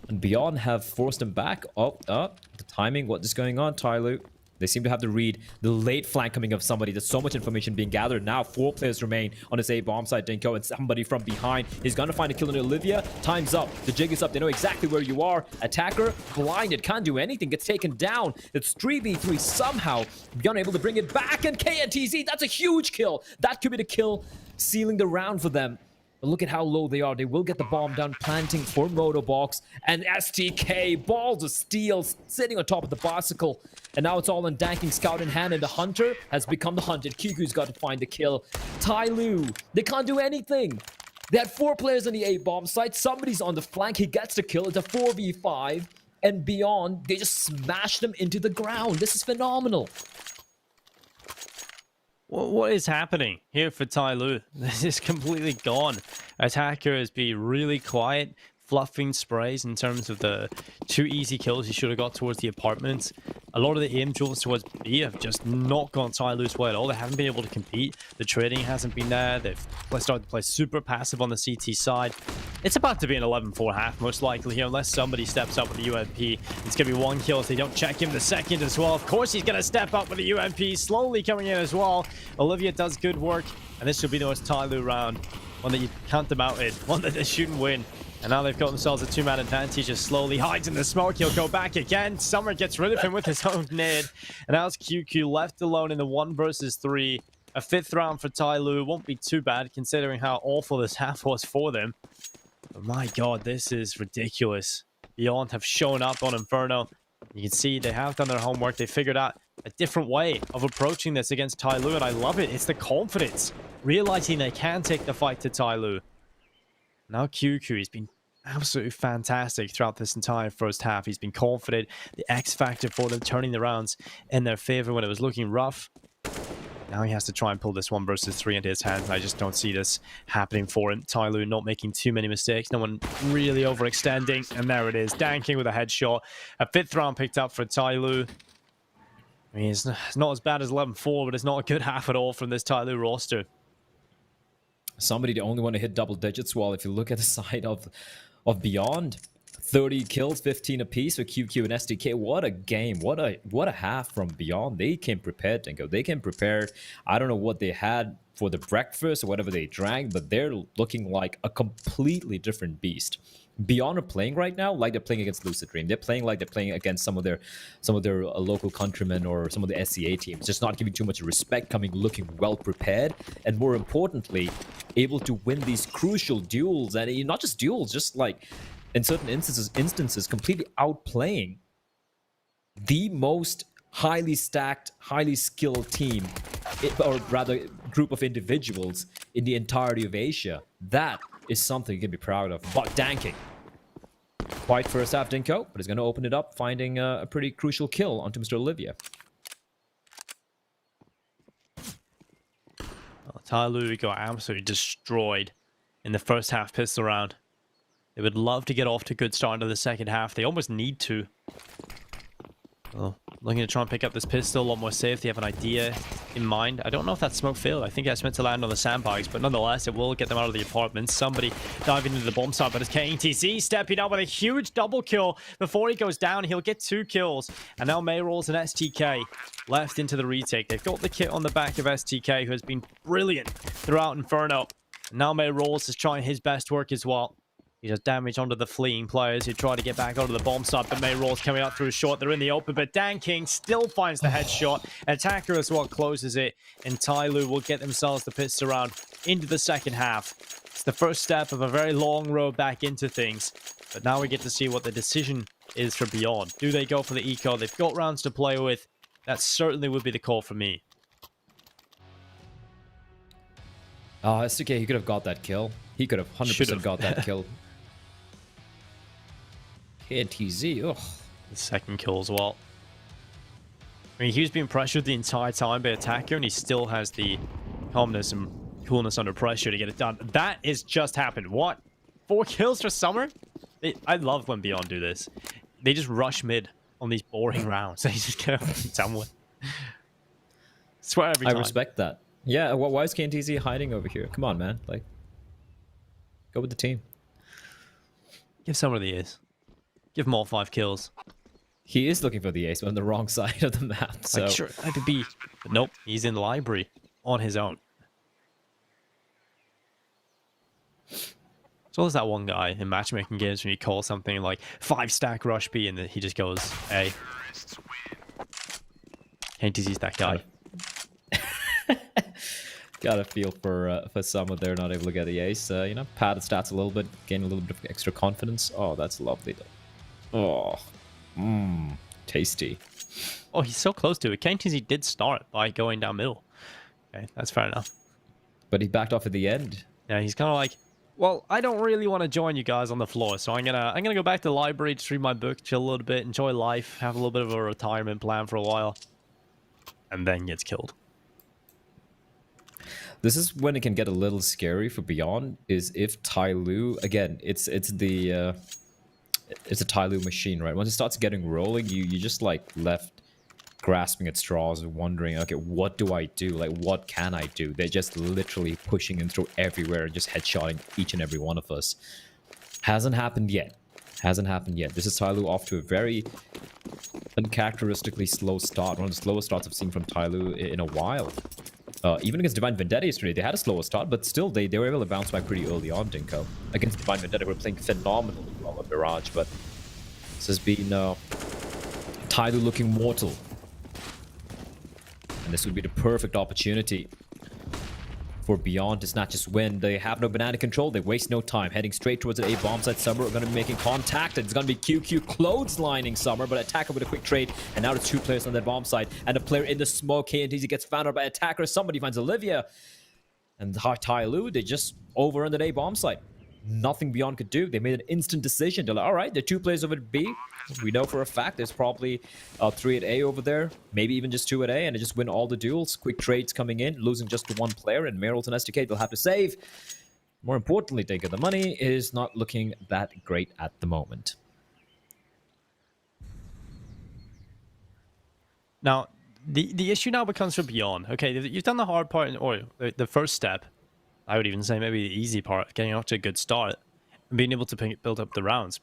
And Beyond have forced him back. The timing, what is going on, TYLOO? They seem to have to read the late flank coming of somebody. There's so much information being gathered. Now 4 players remain on his A bomb side, Dinko, and somebody from behind is going to find a kill on Olivia. Time's up. The jig is up. They know exactly where you are. Attacker, blinded, can't do anything. Gets taken down. It's 3v3 somehow. Beyond able to bring it back, and KNTZ, that's a huge kill. That could be the kill, sealing the round for them. But look at how low they are. They will get the bomb down, planting for Motobox. And STK, balls of steel, sitting on top of the bicycle. And now it's all on Danking, Scout in hand, and the Hunter has become the hunted. Kiku's got to find the kill. TYLOO, they can't do anything. They had 4 players on the A bomb site. Somebody's on the flank. He gets the kill. It's a 4v5. And Beyond, they just smash them into the ground. This is phenomenal. What is happening here for TYLOO? This is completely gone. Attacker has been really quiet, fluffing sprays in terms of the 2 easy kills he should have got towards the apartments. A lot of the aim duels towards B have just not gone TYLOO's way at all. They haven't been able to compete. The trading hasn't been there. They've started to play super passive on the CT side. It's about to be an 11-4 half, most likely here, unless somebody steps up with the UMP. It's going to be 1 kill if they don't check him the second as well. Of course, he's going to step up with the UMP, slowly coming in as well. Olivia does good work, and this should be the most TYLOO round. One that you can't demount it, one that they shouldn't win. And now they've got themselves a 2-man advantage. Just slowly hides in the smoke. He'll go back again. Summer gets rid of him with his own nade. And now it's QQ left alone in the 1 versus 3. A 5th round for TYLOO won't be too bad considering how awful this half was for them. But my god, this is ridiculous. Beyond have shown up on Inferno. You can see they have done their homework. They figured out a different way of approaching this against TYLOO, and I love it. It's the confidence. Realizing they can take the fight to TYLOO. Now QQ, he's been absolutely fantastic throughout this entire first half. He's been confident. The X factor for them, turning the rounds in their favor when it was looking rough. Now he has to try and pull this 1 versus 3 into his hands. I just don't see this happening for him. TYLOO not making too many mistakes. No one really overextending. And there it is. Danking with a headshot. A 5th round picked up for TYLOO. I mean, it's not as bad as 11-4, but it's not a good half at all from this TYLOO roster. Somebody the only one to hit double digits. Well, if you look at the side of Beyond, 30 kills, 15 apiece for QQ and SDK. What a game. What a half from Beyond. They came prepared, Dinko. They came prepared. I don't know what they had for the breakfast or whatever they drank, but they're looking like a completely different beast. Beyond are playing right now like they're playing against Lucid Dream. They're playing like they're playing against some of their local countrymen or some of the SCA teams. Just not giving too much respect, looking well prepared, and more importantly, able to win these crucial duels. And not just duels, just like in certain instances, completely outplaying the most highly stacked, highly skilled team, or rather group of individuals in the entirety of Asia. That is something you can be proud of. But Danking, quite first half, Dinko, but he's going to open it up, finding a pretty crucial kill onto Mr. Olivia. Well, TYLOO got absolutely destroyed in the first half pistol round. They would love to get off to a good start into the second half. They almost need to. Well, looking to try and pick up this pistol, a lot more safe. They have an idea in mind. I don't know if that smoke failed. I think that's meant to land on the sandbags, but nonetheless, it will get them out of the apartment. Somebody diving into the bomb site, but it's KNTZ stepping up with a huge double kill. Before he goes down, he'll get 2 kills. And now Mayrolls and STK left into the retake. They've got the kit on the back of STK, who has been brilliant throughout Inferno. And now Mayrolls is trying his best work as well. He does damage onto the fleeing players who try to get back onto the bomb site, but Mayraw's coming out through short. They're in the open, but Dan King still finds the headshot. Attacker is what closes it, and TYLOO will get themselves the pistol round into the second half. It's the first step of a very long road back into things, but now we get to see what the decision is for Beyond. Do they go for the eco? They've got rounds to play with. That certainly would be the call for me. Oh, it's okay. He could have got that kill. He could have 100% got that kill. KTZ, ugh. The second kill as well. I mean, he was being pressured the entire time by Attacker, and he still has the calmness and coolness under pressure to get it done. That is just happened. What? 4 kills for Summer? I love when Beyond do this. They just rush mid on these boring rounds. They just get done with. Swear every time. I respect that. Yeah, why is KTZ hiding over here? Come on, man. Like, go with the team. Give Summer the ace. Give him all 5 kills. He is looking for the ace, but on the wrong side of the map. So like, sure, that could be. But nope, he's in the library on his own. So there's that one guy in matchmaking games when you call something like 5-stack rush B and then he just goes A. KTZ's that guy. Got a feel for someone they're not able to get the ace. You know, padded stats a little bit, gain a little bit of extra confidence. Oh, that's lovely though. Oh, tasty. Oh, he's so close to it. KTZ did start by going down middle. Okay, that's fair enough. But he backed off at the end. Yeah, he's kind of like, well, I don't really want to join you guys on the floor, so I'm gonna go back to the library, just read my book, chill a little bit, enjoy life, have a little bit of a retirement plan for a while, and then gets killed. This is when it can get a little scary for Beyond. Is if TYLOO, again, it's a TYLOO machine, right? Once it starts getting rolling, you just like left grasping at straws and wondering, okay, what do I do? Like, what can I do? They're just literally pushing in through everywhere and just headshotting each and every one of us. Hasn't happened yet. Hasn't happened yet. This is TYLOO off to a very uncharacteristically slow start. One of the slowest starts I've seen from TYLOO in a while. Even against Divine Vendetta yesterday, they had a slower start, but still they were able to bounce back pretty early on, Dinko. Against Divine Vendetta, we're playing phenomenally well at Mirage, but this has been TYLOO looking mortal. And this would be the perfect opportunity for Beyond to snatch this win. They have no banana control. They waste no time. Heading straight towards an A bomb site. Summer are going to be making contact. It's going to be QQ clotheslining Summer, but Attacker with a quick trade. And now there's 2 players on that bomb site. And a player in the smoke. KTZ gets found out by Attacker. Somebody finds Olivia. And TYLOO, they just overrun the A bomb site. Nothing Beyond could do. They made an instant decision. They're like, all right, there are 2 players over at B. We know for a fact there's probably 3 at A over there. Maybe even just 2 at A. And they just win all the duels. Quick trades coming in. Losing just to 1 player. And Meryl's and SDK, they'll have to save. More importantly, they get the money. Is not looking that great at the moment. Now, the issue now becomes for Beyond. Okay, you've done the hard part, or the first step. I would even say maybe the easy part, getting off to a good start and being able to build up the rounds.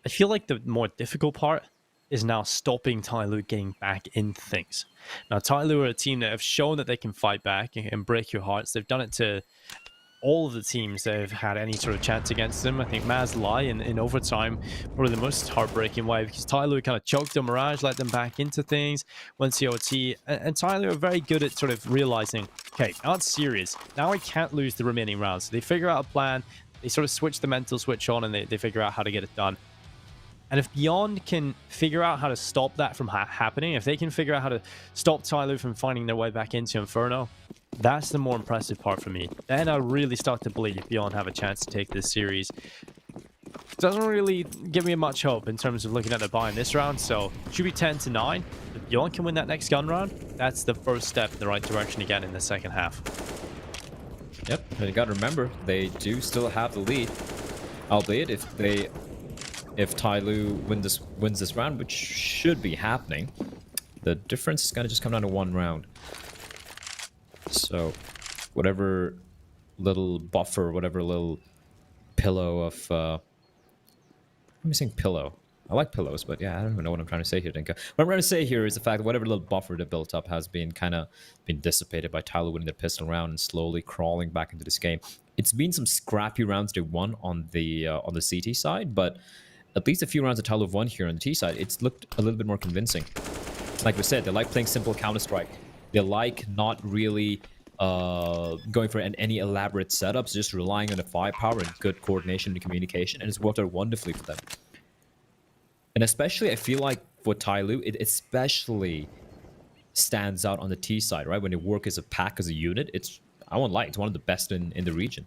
I feel like the more difficult part is now stopping TYLOO getting back into things. Now, TYLOO are a team that have shown that they can fight back and break your hearts. They've done it to all of the teams that have had any sort of chance against them. I think Maz Lai in overtime, probably the most heartbreaking way, because TYLOO kind of choked them, Mirage let them back into things, went COT, and TYLOO are very good at sort of realizing, okay, now it's serious. Now I can't lose the remaining rounds. So they figure out a plan, they sort of switch the mental switch on, and they figure out how to get it done. And if Beyond can figure out how to stop that from happening, if they can figure out how to stop TYLOO from finding their way back into Inferno, that's the more impressive part for me. Then I really start to believe Beyond have a chance to take this series. Doesn't really give me much hope in terms of looking at the buy in this round, so should be 10-9. If Beyond can win that next gun round, that's the first step in the right direction again in the second half. Yep, and you gotta remember, they do still have the lead. Albeit if TYLOO wins this round, which should be happening, the difference is gonna just come down to 1 round. So, whatever little buffer, whatever little pillow of... let me saying pillow. I like pillows, but yeah, I don't even know what I'm trying to say here, Dinka. What I'm trying to say here is the fact that whatever little buffer that built up has been kind of dissipated by TYLOO winning the pistol round and slowly crawling back into this game. it's been some scrappy rounds they won on the CT side, but at least a few rounds that TYLOO have won here on the T side, it's looked a little bit more convincing. Like we said, they like playing simple Counter-Strike. They like not really going for any elaborate setups, just relying on the firepower and good coordination and communication, and it's worked out wonderfully for them. And especially, I feel like for TYLOO, it especially stands out on the T side, right? When they work as a pack, as a unit, I won't lie, it's one of the best in the region.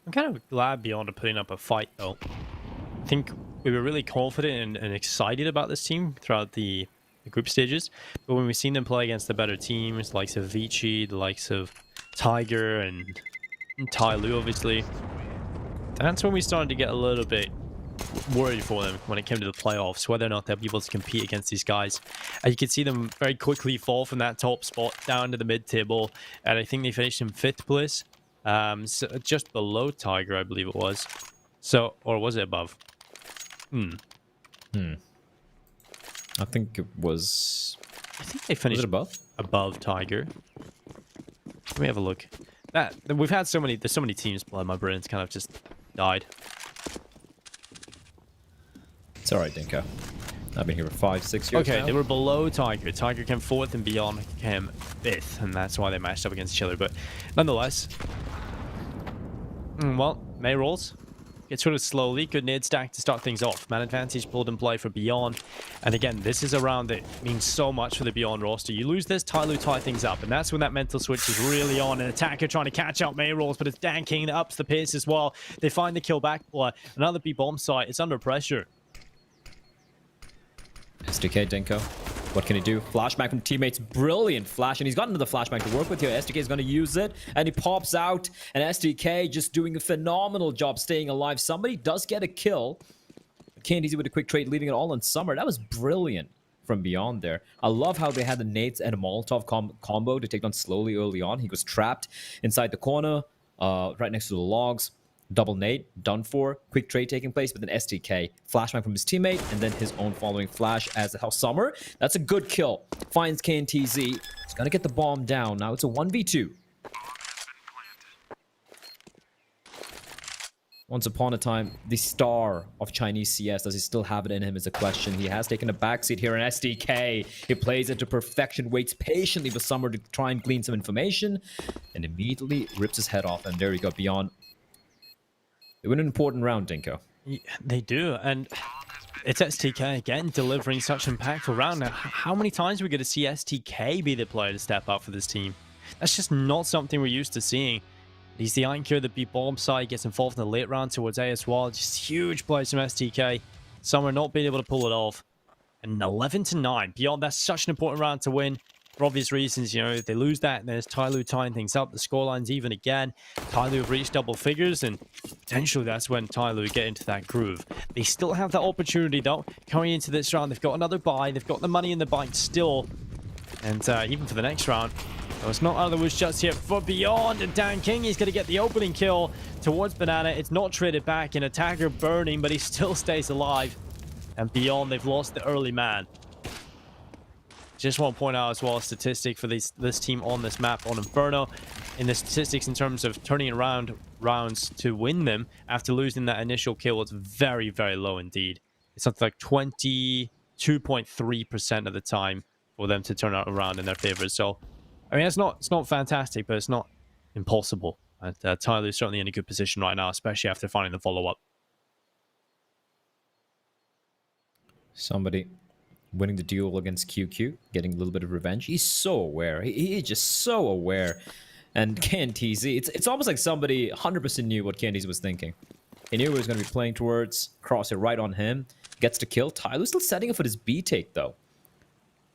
I'm kind of glad Beyond are putting up a fight, though. I think we were really confident and excited about this team throughout the group stages, but when we've seen them play against the better teams, the likes of Vici, the likes of Tiger, and TYLOO, obviously, that's when we started to get a little bit worried for them when it came to the playoffs, whether or not they'll be able to compete against these guys. And you could see them very quickly fall from that top spot down to the mid-table, and I think they finished in 5th place. So just below Tiger, I believe it was. So, or was it above? I think it was... I think they finished was it above? Above Tiger. Let me have a look. We've had so many, there's so many teams play, my brain's kind of just died. It's alright, Dinko. I've been here for 5-6 years Okay, now. they were below Tiger. Tiger came 4th and Beyond came 5th, and that's why they matched up against each other. But nonetheless, well, May rolls. Gets sort of slowly. Good nade stack to start things off. Man advantage pulled in play for Beyond. And again, this is a round that means so much for the Beyond roster. You lose this, TYLOO tie things up. And that's when that mental switch is really on. An attacker trying to catch out May rolls, but it's Dan King that ups the pace as well. They find the kill back. Another B bomb site. It's under pressure. SDK, Dinko. What can he do? Flashback from teammates. Brilliant flash. And he's got another flashback to work with here. SDK is going to use it. And he pops out. And SDK just doing a phenomenal job staying alive. Somebody does get a kill. Can't with a quick trade, leaving it all on Summer. That was brilliant from Beyond there. I love how they had the nades and a Molotov combo to take down slowly early on. He was trapped inside the corner, right next to the logs. Double nade, done for. Quick trade taking place, but then STK. Flashback from his teammate, and then his own following flash as the House Summer. That's a good kill. Finds KNTZ. He's gonna get the bomb down. Now it's a 1v2. Once upon a time, the star of Chinese CS, does he still have it in him is a question. He has taken a backseat here in SDK. He plays it to perfection, waits patiently for Summer to try and glean some information, and immediately rips his head off. And there you go, Beyond. They win an important round, Dinko. Yeah, they do, and it's STK again delivering such an impactful round. Now, how many times are we going to see STK be the player to step up for this team? That's just not something we're used to seeing. He's the anchor, the B bomb side, gets involved in the late round towards A as well. Just huge plays from STK. Summer not being able to pull it off. And 11-9. Beyond, that's such an important round to win. For obvious reasons, you know, if they lose that, and there's TYLOO tying things up. The scoreline's even again. TYLOO have reached double figures, and potentially that's when TYLOO get into that groove. They still have that opportunity, though. Coming into this round, they've got another buy. They've got the money in the bank still. And even for the next round, it's not out of the woods just yet for Beyond. And Dan King, he's going to get the opening kill towards Banana. It's not traded back. An attacker burning, but he still stays alive. And Beyond, they've lost the early man. Just want to point out as well a statistic for this team on this map on Inferno. In the statistics in terms of turning around rounds to win them after losing that initial kill, it's very, very low indeed. It's something like 22.3% of the time for them to turn out around in their favor. So, I mean, it's not fantastic, but it's not impossible. TYLOO is certainly in a good position right now, especially after finding the follow-up. Somebody winning the duel against QQ, getting a little bit of revenge. He's so aware. He is just so aware. And KNTZ, it's almost like somebody 100% knew what KNTZ was thinking. He knew he was going to be playing towards, cross it right on him, gets to kill. TYLOO's still setting up for this B take, though.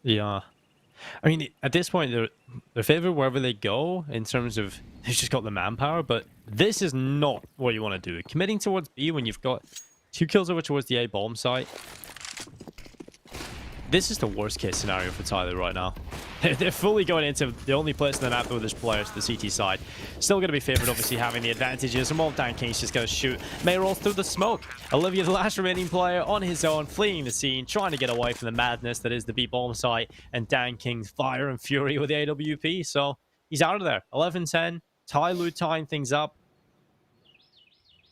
Yeah. I mean, at this point, they're favored wherever they go in terms of they've just got the manpower, but this is not what you want to do. Committing towards B when you've got 2 kills over towards the A bomb site. This is the worst case scenario for TYLOO right now. They're fully going into the only place in the map with this players, the CT side. Still going to be favored, obviously, having the advantages. And Dan King's just going to shoot Mayrolls through the smoke. Olivia, the last remaining player, on his own, fleeing the scene, trying to get away from the madness that is the B-bomb site. And Dan King's fire and fury with the AWP. So he's out of there. 11-10. TYLOO tying things up.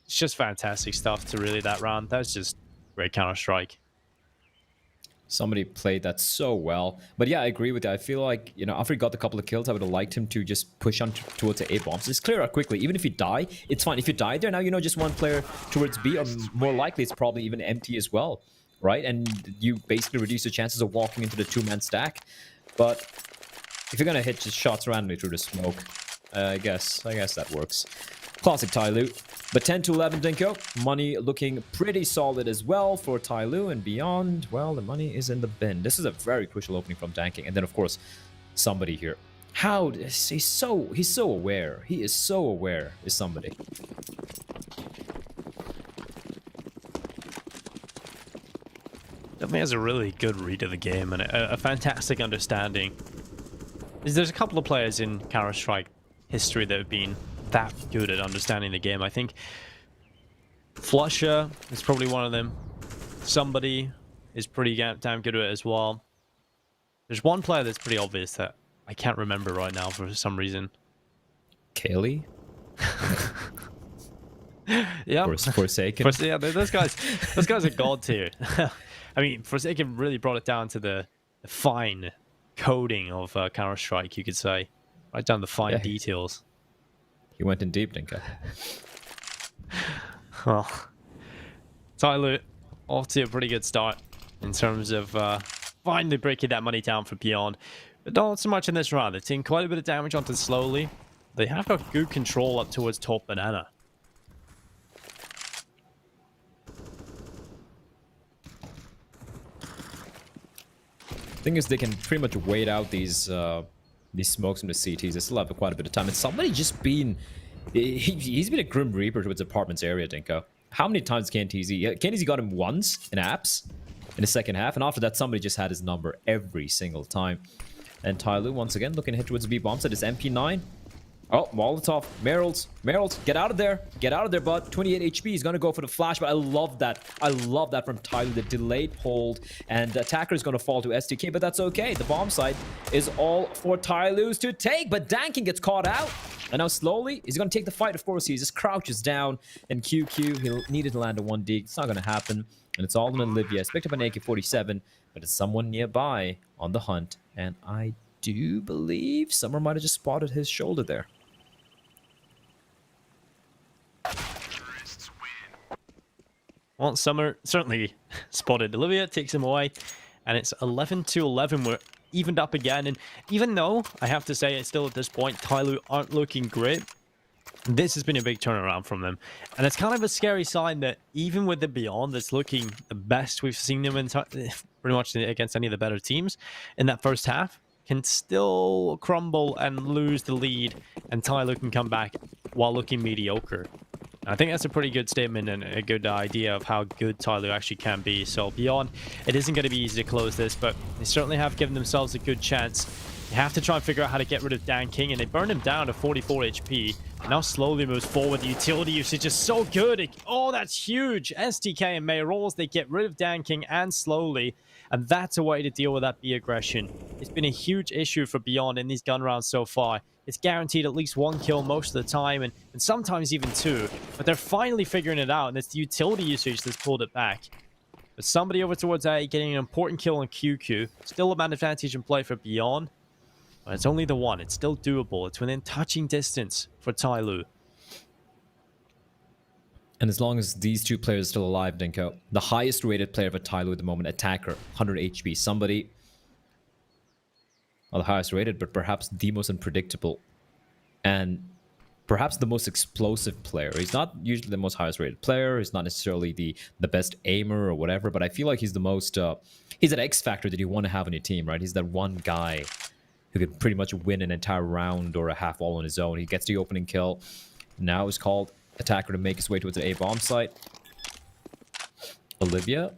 It's just fantastic stuff to really that round. That's just great Counter-Strike. Somebody played that so well. But yeah, I agree with you. I feel like, you know, after he got a couple of kills, I would have liked him to just push on towards the A bombs. Just clear out quickly. Even if you die, it's fine. If you die there, now you know just one player towards B, or more likely it's probably even empty as well, right? And you basically reduce the chances of walking into the two-man stack. But if you're going to hit just shots randomly through the smoke, I guess that works. Classic TYLOO. But 10-11, Dinko. Money looking pretty solid as well for TYLOO, and beyond, well, the money is in the bin. This is a very crucial opening from Danking. And then, of course, somebody here. He's so aware. He is so aware, is somebody. Definitely has a really good read of the game and a fantastic understanding. There's a couple of players in Counter-Strike history that have been that good at understanding the game. I think Flusher is probably one of them. Somebody is pretty damn good at it as well. There's one player that's pretty obvious that I can't remember right now for some reason. Kaylee? Yeah. Forsaken. Yeah, those guys are god tier. I mean, Forsaken really brought it down to the fine coding of Counter-Strike, you could say. Right down the fine details. He went in deep, Dinka. Well, TYLOO off to a pretty good start in terms of finally breaking that money down for Beyond. But not so much in this round. They're taking quite a bit of damage onto Slowly. They have got good control up towards top Banana. Thing is, they can pretty much wait out these smokes from the CTs. They still have quite a bit of time. And somebody just been... He's been a Grim Reaper towards apartments area, Dinko. How many times KNTZ? KNTZ got him once in apps in the second half. And after that, somebody just had his number every single time. And TYLOO, once again, looking to hit towards the B-bombs at his MP9. Oh, Molotov. Mayrolls, get out of there. Get out of there, bud. 28 HP. He's going to go for the flash, but I love that. I love that from TYLOO. The delayed hold, and the attacker is going to fall to STK, but that's okay. The bomb site is all for TYLOO's to take, but Danking gets caught out. And now slowly, he's going to take the fight. Of course, he just crouches down, and QQ, he'll need to land a 1D. It's not going to happen, and it's all in Olivia. He's picked up an AK-47, but it's someone nearby on the hunt, and I do believe Summer might have just spotted his shoulder there. Well, Summer certainly spotted Olivia, takes him away, and it's 11-11. We're evened up again, and even though I have to say it's still at this point TYLOO aren't looking great, this has been a big turnaround from them, and it's kind of a scary sign that even with the Beyond that's looking the best we've seen them in pretty much against any of the better teams in that first half, can still crumble and lose the lead, and TYLOO can come back while looking mediocre. I think that's a pretty good statement and a good idea of how good TYLOO actually can be. So Beyond, it isn't going to be easy to close this, but they certainly have given themselves a good chance. They have to try and figure out how to get rid of Dan King, and they burned him down to 44 HP. And now slowly moves forward. The utility usage is so good. Oh, that's huge. STK and Mayrolls, they get rid of Dan King and slowly. And that's a way to deal with that B aggression. It's been a huge issue for Beyond in these gun rounds so far. It's guaranteed at least one kill most of the time, and sometimes even two. But they're finally figuring it out, and it's the utility usage that's pulled it back. But somebody over towards A getting an important kill on QQ. Still a man advantage in play for Beyond. But it's only the one. It's still doable. It's within touching distance for TYLOO. And as long as these two players are still alive, Dinko, the highest rated player for TYLOO at the moment, Attacker, 100 HP. Somebody... well, the highest rated, but perhaps the most unpredictable. And perhaps the most explosive player. He's not usually the most highest rated player. He's not necessarily the best aimer or whatever, but I feel like he's the most... he's that X factor that you want to have on your team, right? He's that one guy who could pretty much win an entire round or a half wall on his own. He gets the opening kill. Now he's called Attacker to make his way towards the A bomb site. Olivia,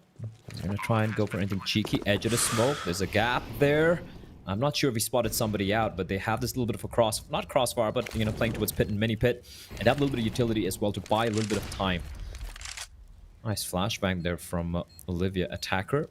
He's going to try and go for anything cheeky. Edge of the smoke. There's a gap there. I'm not sure if he spotted somebody out, but they have this little bit of a not crossfire, but, you know, playing towards pit and mini pit. And have a little bit of utility as well to buy a little bit of time. Nice flashbang there from Olivia. Attacker.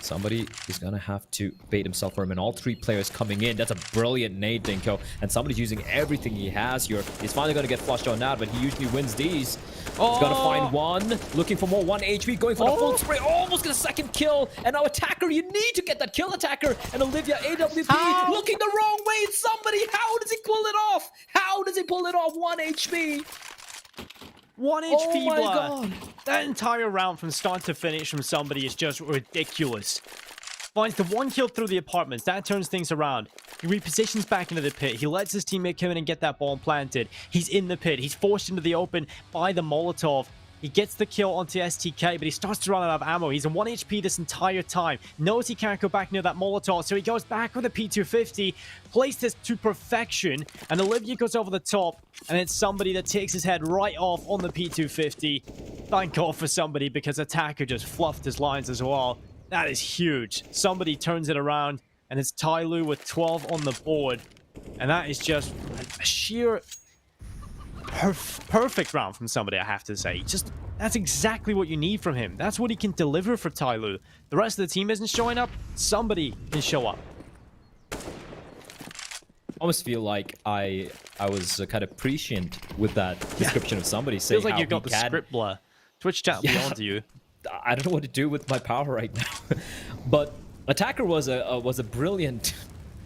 Somebody is going to have to bait himself for him, and all three players coming in. That's a brilliant nade, Dinko. And somebody's using everything he has here. He's finally going to get flushed on out, but he usually wins these. He's going to find one. Looking for more 1 HP. Going for the full spray. Almost get a second kill. And now Attacker, you need to get that kill, Attacker. And Olivia, AWP, looking the wrong way. Somebody, how does he pull it off? How does he pull it off? 1 HP. 1 HP, oh my Blur. God. That entire round from start to finish from somebody is just ridiculous. Finds the 1 kill through the apartments. That turns things around. He repositions back into the pit. He lets his teammate come in and get that bomb planted. He's in the pit. He's forced into the open by the Molotov. He gets the kill onto STK, but he starts to run out of ammo. He's on 1 HP this entire time. Knows he can't go back near that Molotov, so he goes back with a P250. Plays this to perfection, and Olivia goes over the top, and it's somebody that takes his head right off on the P250. Thank God for somebody, because Attacker just fluffed his lines as well. That is huge. Somebody turns it around, and it's TYLOO with 12 on the board. And that is just a sheer... perfect round from somebody, I have to say. Just, that's exactly what you need from him. That's what he can deliver for TYLOO. The rest of the team isn't showing up. Somebody can show up. I almost feel like I was kind of prescient with that description of somebody saying Feels like how you've got the script blur. Twitch chat beyond you. I don't know what to do with my power right now. But Attacker was a brilliant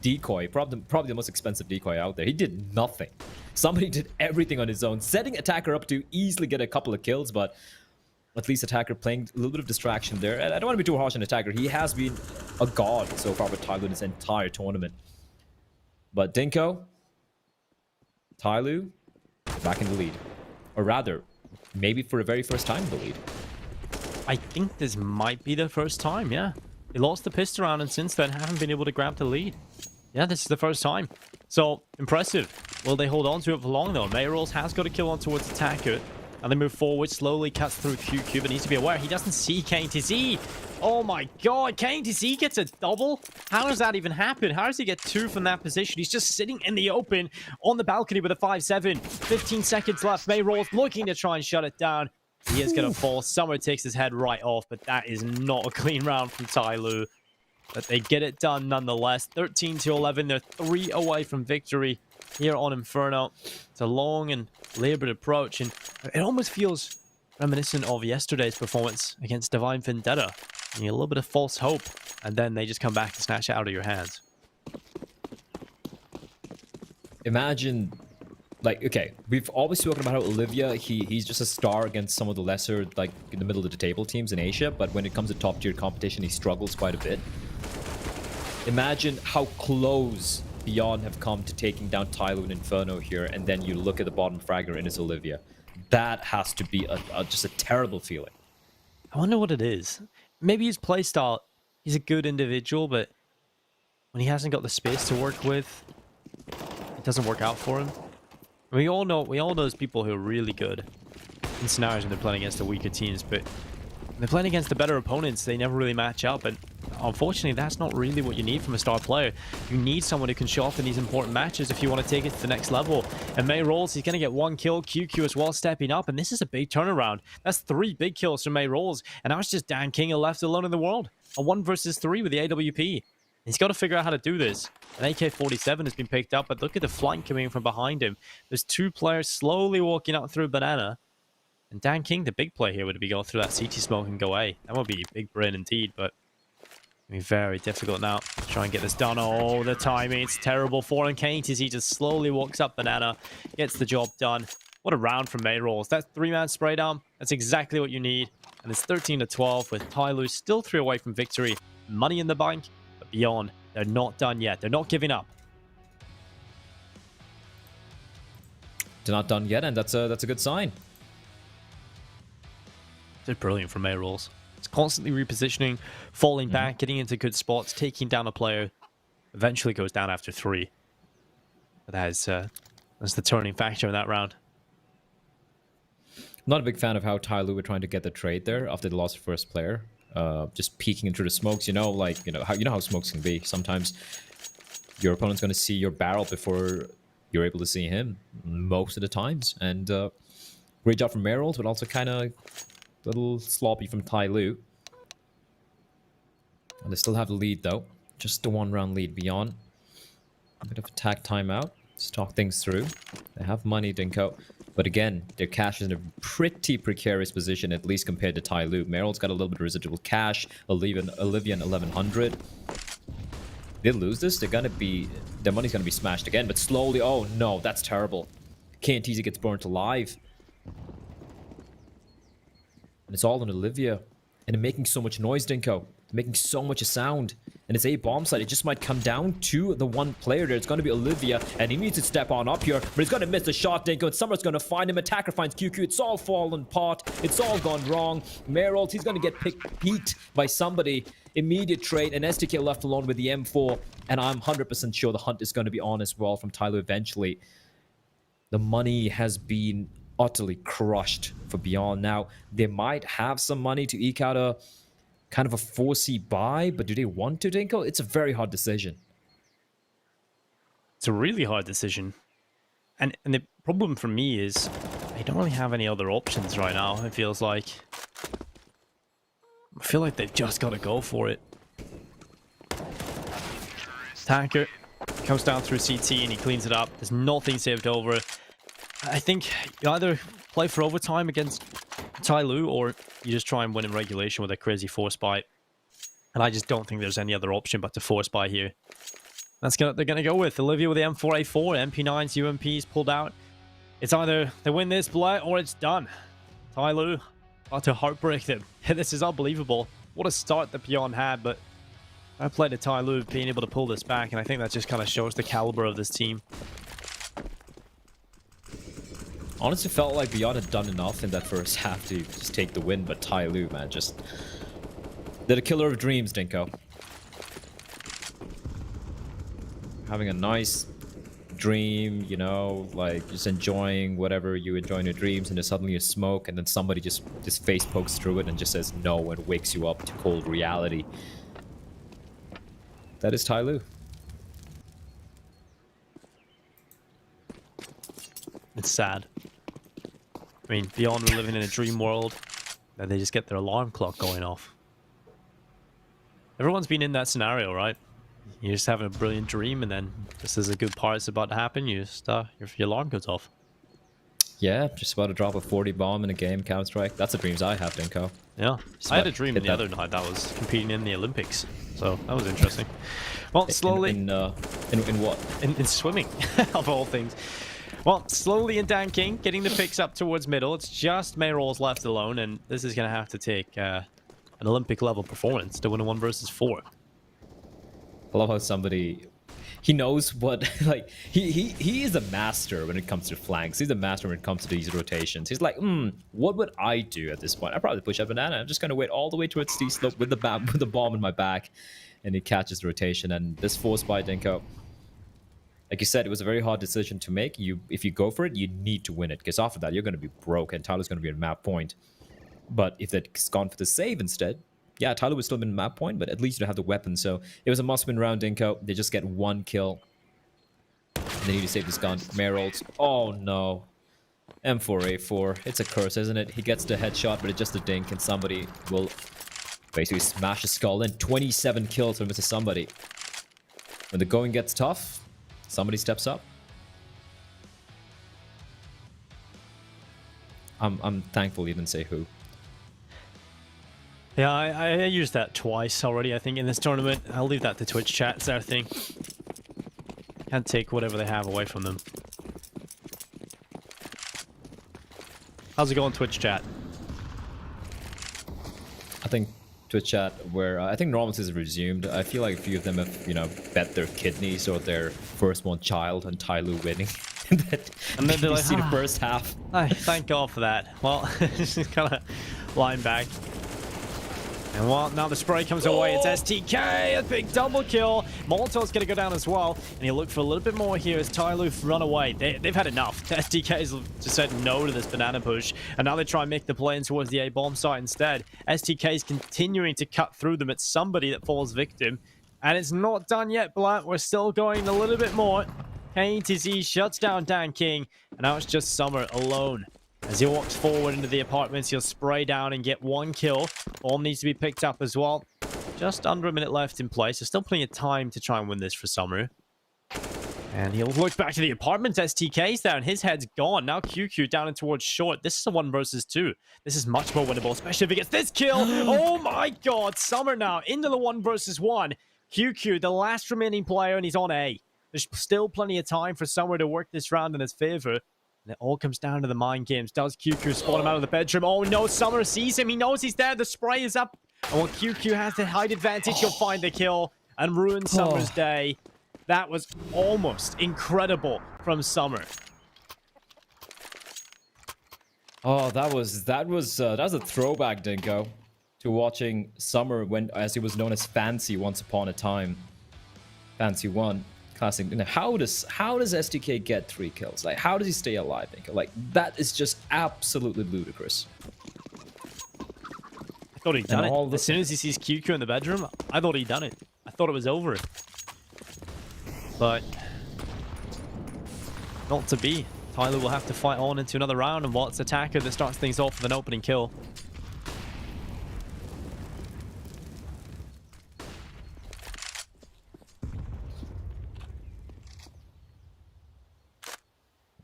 decoy, probably the most expensive decoy out there. He did nothing. Somebody did everything on his own, setting Attacker up to easily get a couple of kills, but at least Attacker playing a little bit of distraction there. And I don't want to be too harsh on Attacker. He has been a god so far with TYLOO this entire tournament. But Dinko, TYLOO, back in the lead. Or rather, maybe for the very first time in the lead. I think this might be the first time, yeah. They lost the pistol round, and since then haven't been able to grab the lead. Yeah, this is the first time. So, impressive. Will they hold on to it for long, though? Mayrolls has got a kill on towards Attacker. And they move forward, slowly cuts through QQ, but needs to be aware. He doesn't see KTZ. Oh my god, KTZ gets a double? How does that even happen? How does he get 2 from that position? He's just sitting in the open on the balcony with a 5-7. 15 seconds left. Mayrolls looking to try and shut it down. He is going to fall. Summer takes his head right off, but that is not a clean round from TYLOO. But they get it done nonetheless. 13-11. They're 3 away from victory here on Inferno. It's a long and labored approach, and it almost feels reminiscent of yesterday's performance against Divine Vendetta. You need a little bit of false hope, and then they just come back and snatch it out of your hands. Imagine, like, okay, we've always spoken about how Olivia, he's just a star against some of the lesser, like, in the middle of the table teams in Asia, but when it comes to top tier competition, he struggles quite a bit. Imagine how close Beyond have come to taking down TYLOO and Inferno here, and then you look at the bottom fragger and it's Olivia. That has to be just a terrible feeling. I wonder what it is. Maybe his playstyle, he's a good individual, but when he hasn't got the space to work with, it doesn't work out for him. We all know those people who are really good in scenarios when they're playing against the weaker teams, but when they're playing against the better opponents, they never really match up, and unfortunately, that's not really what you need from a star player. You need someone who can show up in these important matches if you want to take it to the next level. And Mayrolls, he's going to get 1 kill. QQ as well stepping up, and this is a big turnaround. That's 3 big kills from Mayrolls, and now it's just Dan King left alone in the world. A 1 versus 3 with the AWP. He's got to figure out how to do this. An AK-47 has been picked up, but look at the flank coming from behind him. There's 2 players slowly walking out through Banana. And Dan King, the big play here, would be go through that CT smoke and go A. That would be big brain indeed, but it'll be very difficult now to try and get this done. Oh, the timing, it's terrible for him. KTZ just slowly walks up Banana, gets the job done. What a round from Mayrolls. That 3-man spray down, that's exactly what you need. And it's 13-12 with TYLOO still 3 away from victory. Money in the bank, but Beyond, they're not done yet. They're not giving up. They're not done yet, and that's a good sign. It's brilliant from Mayrolls. It's constantly repositioning, falling back, getting into good spots, taking down a player. Eventually goes down after 3. But that's the turning factor in that round. Not a big fan of how TYLOO were trying to get the trade there after they lost the first player. Just peeking into the smokes, how smokes can be. Sometimes your opponent's going to see your barrel before you're able to see him most of the times. And great job from Merrill, but also kind of a little sloppy from TYLOO. And they still have the lead though. Just the 1-round lead beyond. A bit of attack timeout. Let's talk things through. They have money, Dinko. But again, their cash is in a pretty precarious position, at least compared to TYLOO. Merrill's got a little bit of residual cash. Olivia and 1100. They lose this, their money's gonna be smashed again. But slowly, oh no, that's terrible. KNTZ gets burnt alive. And it's all on Olivia. And they're making so much noise, Dinko. They're making so much sound. And it's a bomb site. It just might come down to the one player there. It's going to be Olivia. And he needs to step on up here. But he's going to miss the shot, Dinko. And Summer's going to find him. Attacker finds QQ. It's all fallen apart. It's all gone wrong. Merrill, he's going to get peeked by somebody. Immediate trade. And STK left alone with the M4. And I'm 100% sure the hunt is going to be on as well from TYLOO eventually. The money has been utterly crushed for Beyond. Now, they might have some money to eke out a kind of a 4C buy, but do they want to, Dinko? It's a very hard decision. It's a really hard decision. And the problem for me is I don't really have any other options right now, it feels like. I feel like they've just got to go for it. Attacker comes down through CT and he cleans it up. There's nothing saved over. I think you either play for overtime against TYLOO or you just try and win in regulation with a crazy force buy. And I just don't think there's any other option but to force buy here. They're going to go with Olivia with the M4A4, MP9s, UMPs pulled out. It's either they win this play or it's done. TYLOO about to heartbreak them. This is unbelievable. What a start that Beyond had, but I played to TYLOO being able to pull this back, and I think that just kind of shows the caliber of this team. Honestly, felt like Beyond had done enough in that first half to just take the win, but TYLOO, man, just did a killer of dreams, Dinko. Having a nice dream, like just enjoying whatever you enjoy in your dreams, and then suddenly you smoke, and then somebody just face pokes through it and just says no and wakes you up to cold reality. That is TYLOO. It's sad. I mean, Beyond were living in a dream world, and they just get their alarm clock going off. Everyone's been in that scenario, right? You're just having a brilliant dream, and then just as a good part's about to happen, you just, your alarm goes off. Yeah, just about to drop a 40 bomb in a game, Counter-Strike. That's the dreams I have, Dinko. Yeah, I had a dream the other night that was competing in the Olympics, so that was interesting. Well, slowly... In what? In swimming, of all things. Well, slowly in Dan King, getting the picks up towards middle. It's just Mayrolls left alone, and this is going to have to take an Olympic-level performance to win a 1 versus 4. I love how somebody... He knows what... Like, he is a master when it comes to flanks. He's a master when it comes to these rotations. He's like, what would I do at this point? I'd probably push up banana. I'm just going to wait all the way towards T-slope with the bomb in my back. And he catches the rotation. And this force by Dinko... Like you said, it was a very hard decision to make. If you go for it, you need to win it. Because after that, you're going to be broke. And TYLOO's going to be at map point. But if they'd gone for the save instead... Yeah, TYLOO would still been map point, but at least you have the weapon. So it was a must-win round, Dinko. They just get 1 kill. And they need to save this gun. Merolds. Oh, no. M4A4. It's a curse, isn't it? He gets the headshot, but it's just a dink, and somebody will basically smash his skull in. 27 kills from Mr. Somebody. When the going gets tough, somebody steps up. I'm thankful you didn't say who. Yeah, I used that twice already, I think, in this tournament. I'll leave that to Twitch chat. It's their thing. Can't take whatever they have away from them. How's it going, Twitch chat? I think Twitch chat, where I think normalcy is resumed. I feel like a few of them have, bet their kidneys or their firstborn child on TYLOO winning. And then they're like, see the first half. Thank God for that. Well, just kind of lying back. And well, now the spray comes away. It's STK, a big double kill. Molotov's going to go down as well. And he'll look for a little bit more here as TYLOO run away. They've had enough. The STK's just said no to this banana push. And now they try and make the play in towards the A-bomb site instead. STK's continuing to cut through them. It's somebody that falls victim. And it's not done yet, Blatt. We're still going a little bit more. KTZ shuts down Dan King. And now it's just Summer alone. As he walks forward into the apartments, he'll spray down and get one kill. Bomb needs to be picked up as well. Just under a minute left in play, so still plenty of time to try and win this for Summer. And he'll look back to the apartments. STK's there, and his head's gone. Now QQ down and towards short. This is a 1 versus 2. This is much more winnable, especially if he gets this kill. Oh my god, Summer now into the 1 versus 1. QQ, the last remaining player, and he's on A. There's still plenty of time for Summer to work this round in his favor. And it all comes down to the mind games. Does QQ spawn him out of the bedroom? Oh no, Summer sees him. He knows he's there. The spray is up. And when QQ has the height advantage, he'll find the kill and ruin Summer's day. That was almost incredible from Summer. Oh, that was a throwback, Dinko, to watching Summer when, as he was known as Fancy once upon a time. Fancy 1. Classic. How does STK get 3 kills? Like, how does he stay alive? Like, that is just absolutely ludicrous. I thought he'd done it. As soon as he sees QQ in the bedroom, I thought he'd done it. I thought it was over. But not to be. TYLOO will have to fight on into another round, and Watt's attacker that starts things off with an opening kill.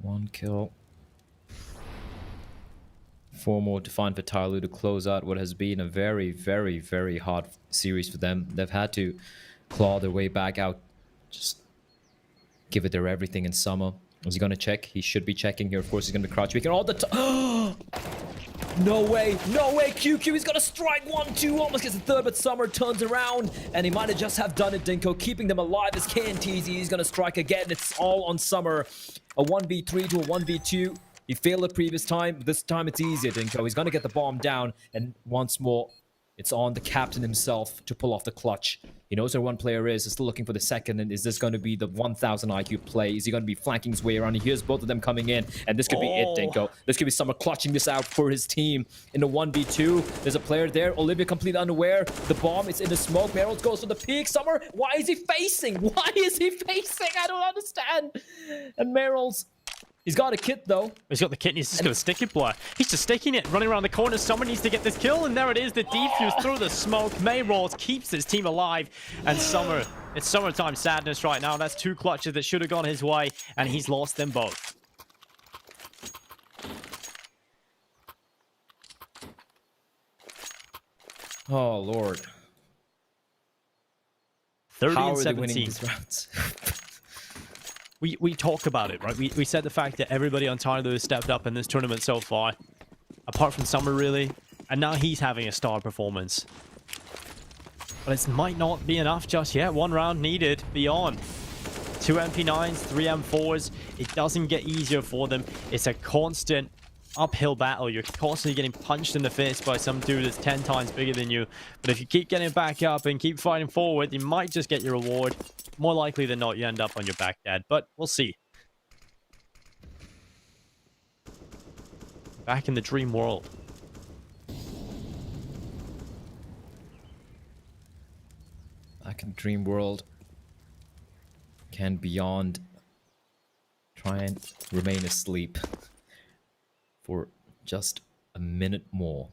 One kill. 4 more to find for TYLOO to close out what has been a very, very, very hard series for them. They've had to claw their way back out. Just give it their everything in Summer. Is he going to check? He should be checking here. Of course, he's going to be crouch peeking all the time. No way. No way. QQ is going to strike 1-2. Almost gets the 3rd, but Summer turns around. And he might have just have done it, Dinko. Keeping them alive as KNTZ. He's going to strike again. It's all on Summer. A 1v3 to a 1v2. He failed it previous time. This time it's easier, Dinko. He's going to get the bomb down. And once more, it's on the captain himself to pull off the clutch. He knows where one player is. He's still looking for the second. And is this going to be the 1000 IQ play? Is he going to be flanking his way around? He hears both of them coming in. And this could be it, Dinko. This could be Summer clutching this out for his team. In the 1v2, there's a player there. Olivia completely unaware. The bomb is in the smoke. Merrill goes for the peak. Summer, why is he facing? Why is he facing? I don't understand. And Merrill's... He's got a kit, though. He's got the kit, and he's just going to stick it, Blair. He's just sticking it, running around the corner. Someone needs to get this kill, and there it is. The defuse through the smoke. Mayrolls keeps his team alive, and Summer, it's summertime sadness right now. That's 2 clutches that should have gone his way, and he's lost them both. Oh, Lord. 30 How and are 17. they winning these rounds? We talk about it, right? We said the fact that everybody on TYLOO has stepped up in this tournament so far, apart from Summer, really, and now he's having a star performance. But it might not be enough just yet. 1 round needed beyond. 2 MP9s, 3 M4s. It doesn't get easier for them. It's a constant uphill battle. You're constantly getting punched in the face by some dude that's 10 times bigger than you. But if you keep getting back up and keep fighting forward, you might just get your reward. More likely than not, you end up on your back dead. But we'll see. Back in the dream world. Back in the dream world. Can Beyond try and remain asleep for just a minute more?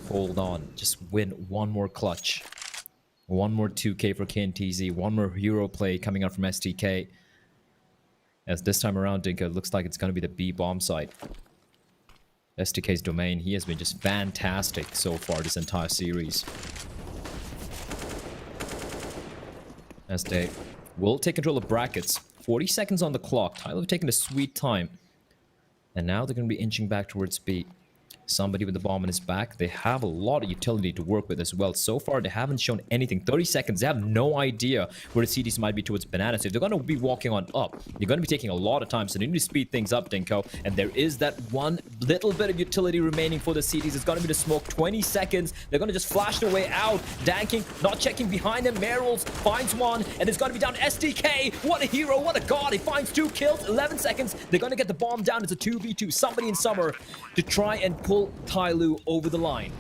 Hold on. Just win 1 more clutch. 1 more 2K for KNTZ. 1 more hero play coming out from STK. As this time around, Dinka, it looks like it's going to be the B bomb site. STK's domain. He has been just fantastic so far this entire series. As they will take control of brackets. 40 seconds on the clock. TYLOO taking a sweet time. And now they're going to be inching back towards B. Somebody with the bomb in his back. They have a lot of utility to work with as well. So far, they haven't shown anything. 30 seconds. They have no idea where the CDs might be towards Banana. So if they're going to be walking on up, you're going to be taking a lot of time. So they need to speed things up, Dinko. And there is that one little bit of utility remaining for the CDs. It's going to be the smoke. 20 seconds. They're going to just flash their way out. Danking, not checking behind them. Merrills finds one. And it's going to be down to SDK. What a hero. What a god. He finds 2 kills. 11 seconds. They're going to get the bomb down. It's a 2v2. Somebody in Summer to try and pull TYLOO over the line.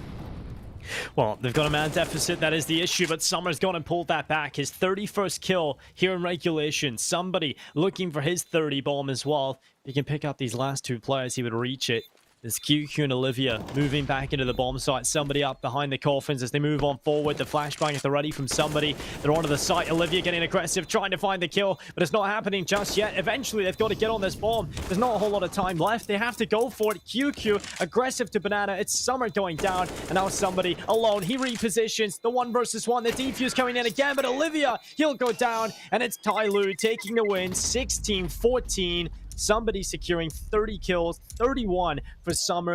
Well, they've got a man deficit, that is the issue, but Summer's gone and pulled that back. His 31st kill here in regulation. Somebody looking for his 30 bomb as well. If he can pick up these last 2 players, he would reach it. There's QQ and Olivia moving back into the bomb site. Somebody up behind the coffins as they move on forward. The flashbang, if they're ready from somebody, they're onto the site. Olivia getting aggressive, trying to find the kill, but it's not happening just yet. Eventually, they've got to get on this bomb. There's not a whole lot of time left. They have to go for it. QQ, aggressive to Banana. It's Summer going down, and now somebody alone. He repositions. The 1 versus 1. The defuse coming in again, but Olivia, he'll go down, and it's TYLOO taking the win, 16-14. Somebody securing 30 kills, 31 for Summer.